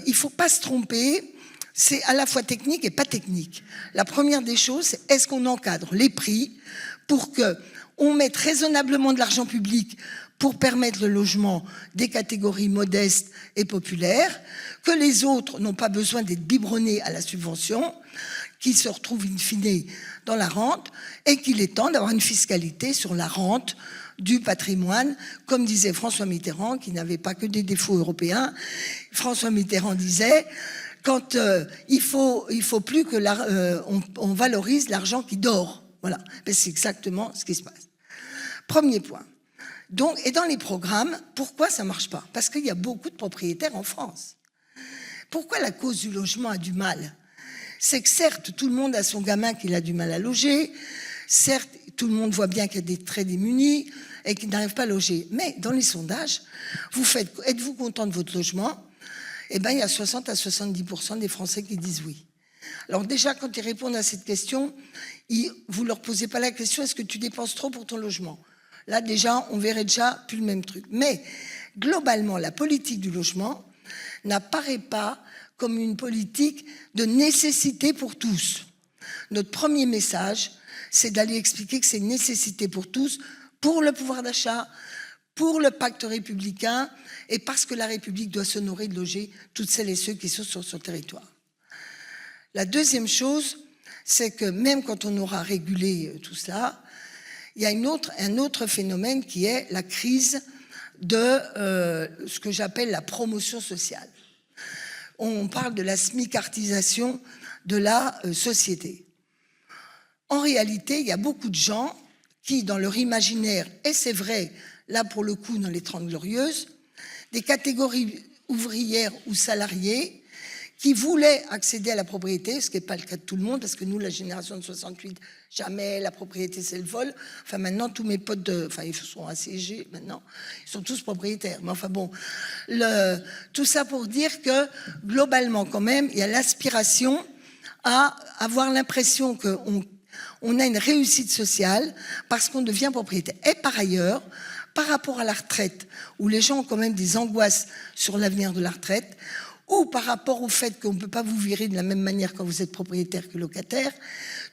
il faut pas se tromper. C'est à la fois technique et pas technique. La première des choses, c'est est-ce qu'on encadre les prix pour qu'on mette raisonnablement de l'argent public pour permettre le logement des catégories modestes et populaires, que les autres n'ont pas besoin d'être biberonnés à la subvention, qui se retrouvent in fine dans la rente, et qu'il est temps d'avoir une fiscalité sur la rente du patrimoine, comme disait François Mitterrand, qui n'avait pas que des défauts européens. François Mitterrand disait, quand il faut plus que on valorise l'argent qui dort. Voilà, mais c'est exactement ce qui se passe. Premier point. Donc, et dans les programmes, pourquoi ça marche pas? Parce qu'il y a beaucoup de propriétaires en France. Pourquoi la cause du logement a du mal? C'est que certes, tout le monde a son gamin qu'il a du mal à loger. Certes, tout le monde voit bien qu'il y a des très démunis et qu'ils n'arrivent pas à loger. Mais dans les sondages, êtes-vous content de votre logement? Eh bien, il y a 60 à 70% des Français qui disent oui. Alors déjà, quand ils répondent à cette question, vous leur posez pas la question, est-ce que tu dépenses trop pour ton logement? Là, déjà, on verrait déjà plus le même truc. Mais globalement, la politique du logement n'apparaît pas comme une politique de nécessité pour tous. Notre premier message, c'est d'aller expliquer que c'est une nécessité pour tous, pour le pouvoir d'achat, pour le pacte républicain, et parce que la République doit s'honorer de loger toutes celles et ceux qui sont sur son territoire. La deuxième chose, c'est que même quand on aura régulé tout cela, il y a un autre phénomène qui est la crise de ce que j'appelle la promotion sociale. On parle de la smicartisation de la société. En réalité, il y a beaucoup de gens qui, dans leur imaginaire, et c'est vrai, là pour le coup dans les 30 Glorieuses, des catégories ouvrières ou salariées qui voulaient accéder à la propriété, ce qui n'est pas le cas de tout le monde, parce que nous, la génération de 68, jamais la propriété c'est le vol. Enfin maintenant, tous mes potes, ils sont assez âgés maintenant, ils sont tous propriétaires. Mais enfin bon, tout ça pour dire que globalement quand même, il y a l'aspiration à avoir l'impression qu'on a une réussite sociale parce qu'on devient propriétaire. Et par ailleurs, par rapport à la retraite, où les gens ont quand même des angoisses sur l'avenir de la retraite, ou par rapport au fait qu'on ne peut pas vous virer de la même manière quand vous êtes propriétaire que locataire,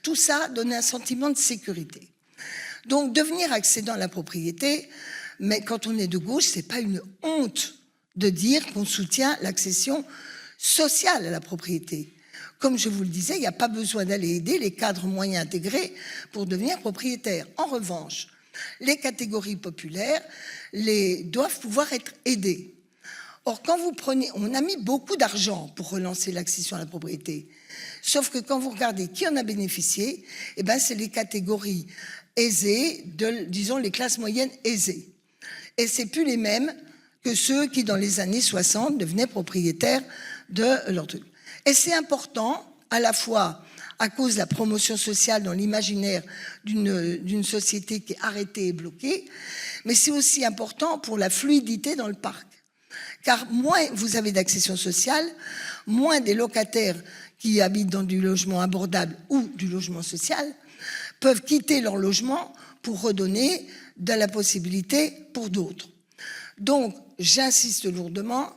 tout ça donne un sentiment de sécurité. Donc devenir accédant à la propriété, mais quand on est de gauche, c'est pas une honte de dire qu'on soutient l'accession sociale à la propriété. Comme je vous le disais, il n'y a pas besoin d'aller aider les cadres moyens intégrés pour devenir propriétaires. En revanche, les catégories populaires doivent pouvoir être aidées. Or, quand vous prenez, on a mis beaucoup d'argent pour relancer l'accession à la propriété. Sauf que quand vous regardez qui en a bénéficié, eh ben, c'est les catégories aisées, disons les classes moyennes aisées. Et c'est plus les mêmes que ceux qui, dans les années 60, devenaient propriétaires de leur truc. Et c'est important, à la fois à cause de la promotion sociale dans l'imaginaire d'une société qui est arrêtée et bloquée, mais c'est aussi important pour la fluidité dans le parc. Car moins vous avez d'accession sociale, moins des locataires qui habitent dans du logement abordable ou du logement social peuvent quitter leur logement pour redonner de la possibilité pour d'autres. Donc, j'insiste lourdement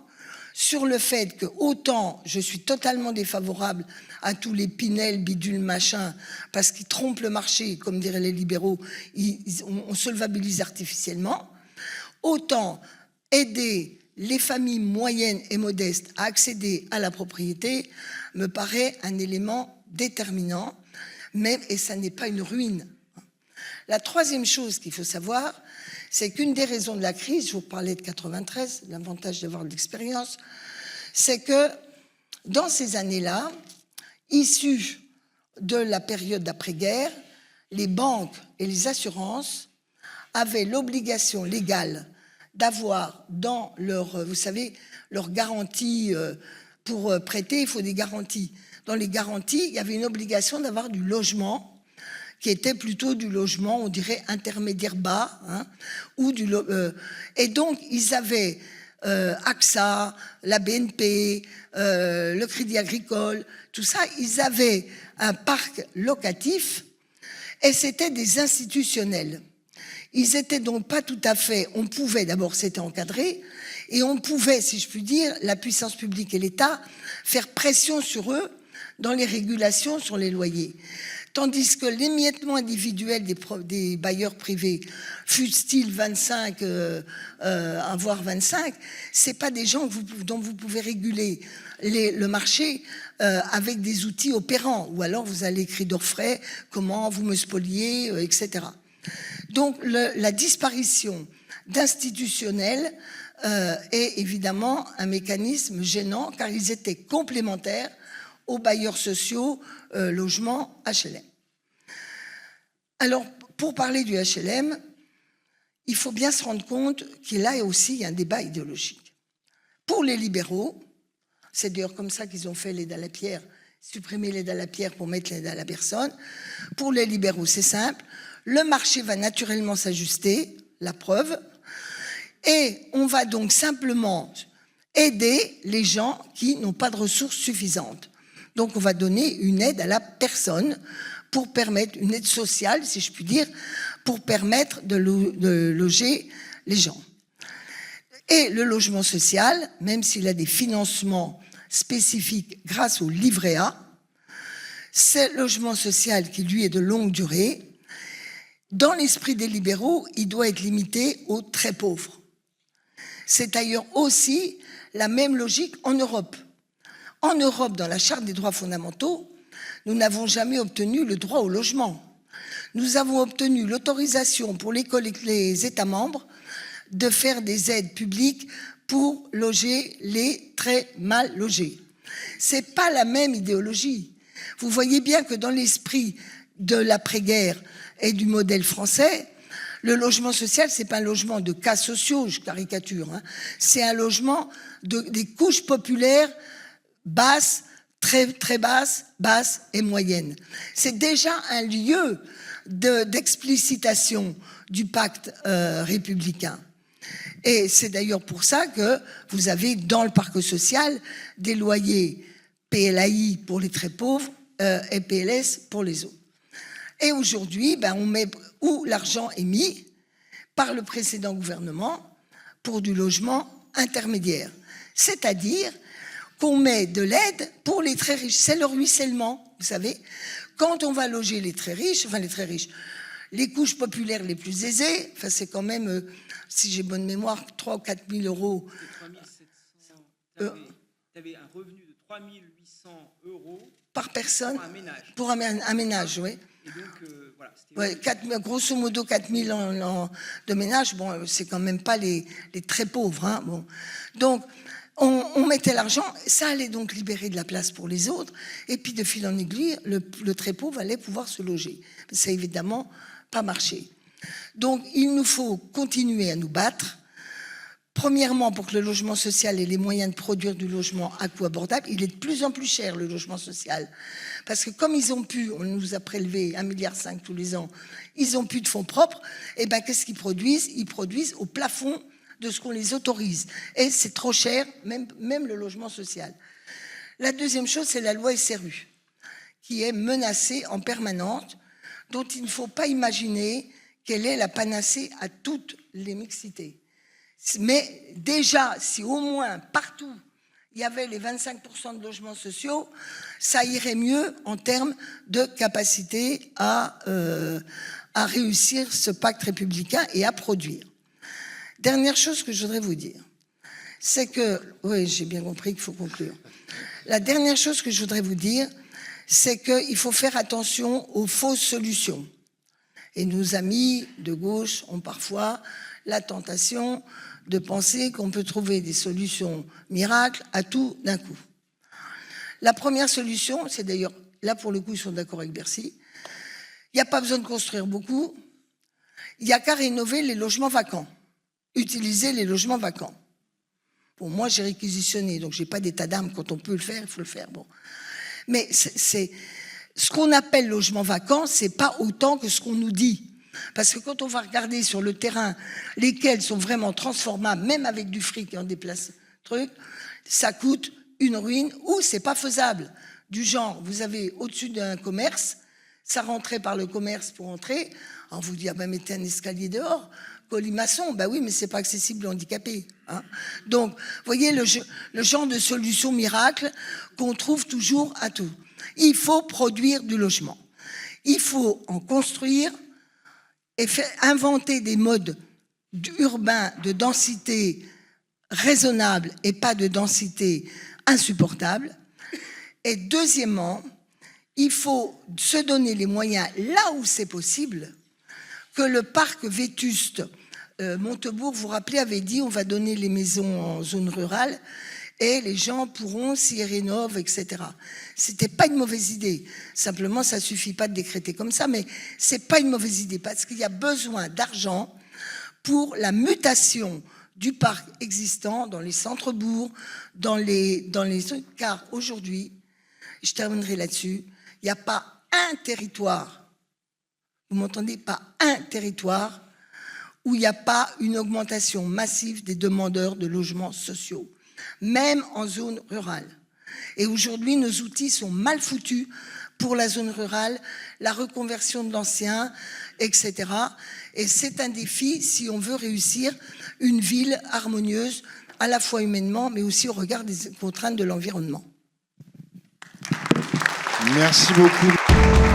sur le fait que autant je suis totalement défavorable à tous les Pinel, bidules, machin, parce qu'ils trompent le marché, comme diraient les libéraux, on solvabilise artificiellement, autant aider les familles moyennes et modestes à accéder à la propriété me paraît un élément déterminant, et ça n'est pas une ruine. La troisième chose qu'il faut savoir, c'est qu'une des raisons de la crise, je vous parlais de 93, l'avantage d'avoir de l'expérience, c'est que dans ces années-là, issues de la période d'après-guerre, les banques et les assurances avaient l'obligation légale d'avoir dans leur, vous savez, leur garantie pour prêter, il faut des garanties. Dans les garanties, il y avait une obligation d'avoir du logement, qui était plutôt du logement, on dirait intermédiaire bas, hein, et donc ils avaient AXA, la BNP, le Crédit Agricole, tout ça, ils avaient un parc locatif et c'était des institutionnels. Ils étaient donc pas tout à fait, on pouvait, d'abord c'était encadré, et on pouvait, si je puis dire, la puissance publique et l'État, faire pression sur eux dans les régulations sur les loyers. Tandis que l'émiettement individuel des bailleurs privés, fût-il 25, voire 25, c'est pas des gens dont vous pouvez réguler le marché avec des outils opérants. Ou alors vous allez écrire d'orfraie, comment vous me spoliez, etc. Donc la disparition d'institutionnels est évidemment un mécanisme gênant car ils étaient complémentaires aux bailleurs sociaux, logements, HLM. Alors, pour parler du HLM, il faut bien se rendre compte qu'il y a aussi un débat idéologique. Pour les libéraux, c'est d'ailleurs comme ça qu'ils ont fait l'aide à la pierre, supprimer l'aide à la pierre pour mettre l'aide à la personne. Pour les libéraux, c'est simple, le marché va naturellement s'ajuster, la preuve, et on va donc simplement aider les gens qui n'ont pas de ressources suffisantes. Donc on va donner une aide à la personne pour permettre, une aide sociale, si je puis dire, pour permettre de loger les gens. Et le logement social, même s'il a des financements spécifiques grâce au livret A, c'est le logement social qui, lui, est de longue durée. Dans l'esprit des libéraux, il doit être limité aux très pauvres. C'est d'ailleurs aussi la même logique en Europe. En Europe, dans la Charte des droits fondamentaux, nous n'avons jamais obtenu le droit au logement. Nous avons obtenu l'autorisation pour les États membres de faire des aides publiques pour loger les très mal logés. C'est pas la même idéologie. Vous voyez bien que dans l'esprit de l'après-guerre et du modèle français, le logement social, c'est pas un logement de cas sociaux, je caricature, hein. C'est un logement des couches populaires basses, très basses, basses et moyennes. C'est déjà un lieu d'explicitation du pacte républicain. Et c'est d'ailleurs pour ça que vous avez dans le parc social des loyers PLAI pour les très pauvres et PLS pour les autres. Et aujourd'hui, on met où l'argent est mis par le précédent gouvernement pour du logement intermédiaire. C'est-à-dire qu'on met de l'aide pour les très riches. C'est le ruissellement, vous savez. Quand on va loger les très riches, les couches populaires les plus aisées, c'est quand même, si j'ai bonne mémoire, 3 000 ou 4 000 euros. Tu avais un revenu de 3 800 euros par personne. Pour un Pour ménage. un ménage, oui. Et donc, voilà, grosso modo 4 000 de ménage, bon, c'est quand même pas les très pauvres. Hein, bon. Donc, on mettait l'argent, ça allait donc libérer de la place pour les autres, et puis de fil en aiguille, le très pauvre allait pouvoir se loger. Ça n'a évidemment pas marché. Donc, il nous faut continuer à nous battre. Premièrement, pour que le logement social ait les moyens de produire du logement à coût abordable. Il est de plus en plus cher, le logement social. Parce que comme ils ont pu, on nous a prélevé 1,5 milliard tous les ans, ils ont plus de fonds propres, et qu'est-ce qu'ils produisent? Ils produisent au plafond de ce qu'on les autorise. Et c'est trop cher, même le logement social. La deuxième chose, c'est la loi SRU, qui est menacée en permanence, dont il ne faut pas imaginer qu'elle est la panacée à toutes les mixités. Mais déjà, si au moins partout, il y avait les 25% de logements sociaux, ça irait mieux en termes de capacité à réussir ce pacte républicain et à produire. Dernière chose que je voudrais vous dire, c'est que... Oui, j'ai bien compris qu'il faut conclure. La dernière chose que je voudrais vous dire, c'est qu'il faut faire attention aux fausses solutions. Et nos amis de gauche ont parfois la tentation de penser qu'on peut trouver des solutions miracles à tout d'un coup. La première solution, c'est d'ailleurs, là pour le coup ils sont d'accord avec Bercy, il n'y a pas besoin de construire beaucoup, il n'y a qu'à rénover les logements vacants, utiliser les logements vacants. Bon, moi j'ai réquisitionné, donc j'ai pas d'état d'âme, quand on peut le faire, il faut le faire. Bon. Mais c'est ce qu'on appelle logement vacant, c'est pas autant que ce qu'on nous dit. Parce que quand on va regarder sur le terrain lesquels sont vraiment transformables, même avec du fric et en déplace truc, ça coûte une ruine ou c'est pas faisable. Du genre, vous avez au-dessus d'un commerce, ça rentrait par le commerce pour entrer, on vous dit, mettez un escalier dehors, colimaçon, oui, mais c'est pas accessible aux handicapés. Hein. Donc, vous voyez le genre de solution miracle qu'on trouve toujours à tout. Il faut produire du logement. Il faut en construire et inventer des modes urbains de densité raisonnable et pas de densité insupportable. Et deuxièmement, il faut se donner les moyens, là où c'est possible, que le parc vétuste Montebourg, vous vous rappelez, avait dit on va donner les maisons en zone rurale et les gens pourront s'y rénover, etc. C'était pas une mauvaise idée. Simplement, ça suffit pas de décréter comme ça, mais c'est pas une mauvaise idée parce qu'il y a besoin d'argent pour la mutation du parc existant dans les centres-bourgs, car aujourd'hui, je terminerai là-dessus, il n'y a pas un territoire, vous m'entendez, pas un territoire où il n'y a pas une augmentation massive des demandeurs de logements sociaux, même en zone rurale. Et aujourd'hui, nos outils sont mal foutus pour la zone rurale, la reconversion de l'ancien, etc. Et c'est un défi si on veut réussir une ville harmonieuse, à la fois humainement, mais aussi au regard des contraintes de l'environnement. Merci beaucoup.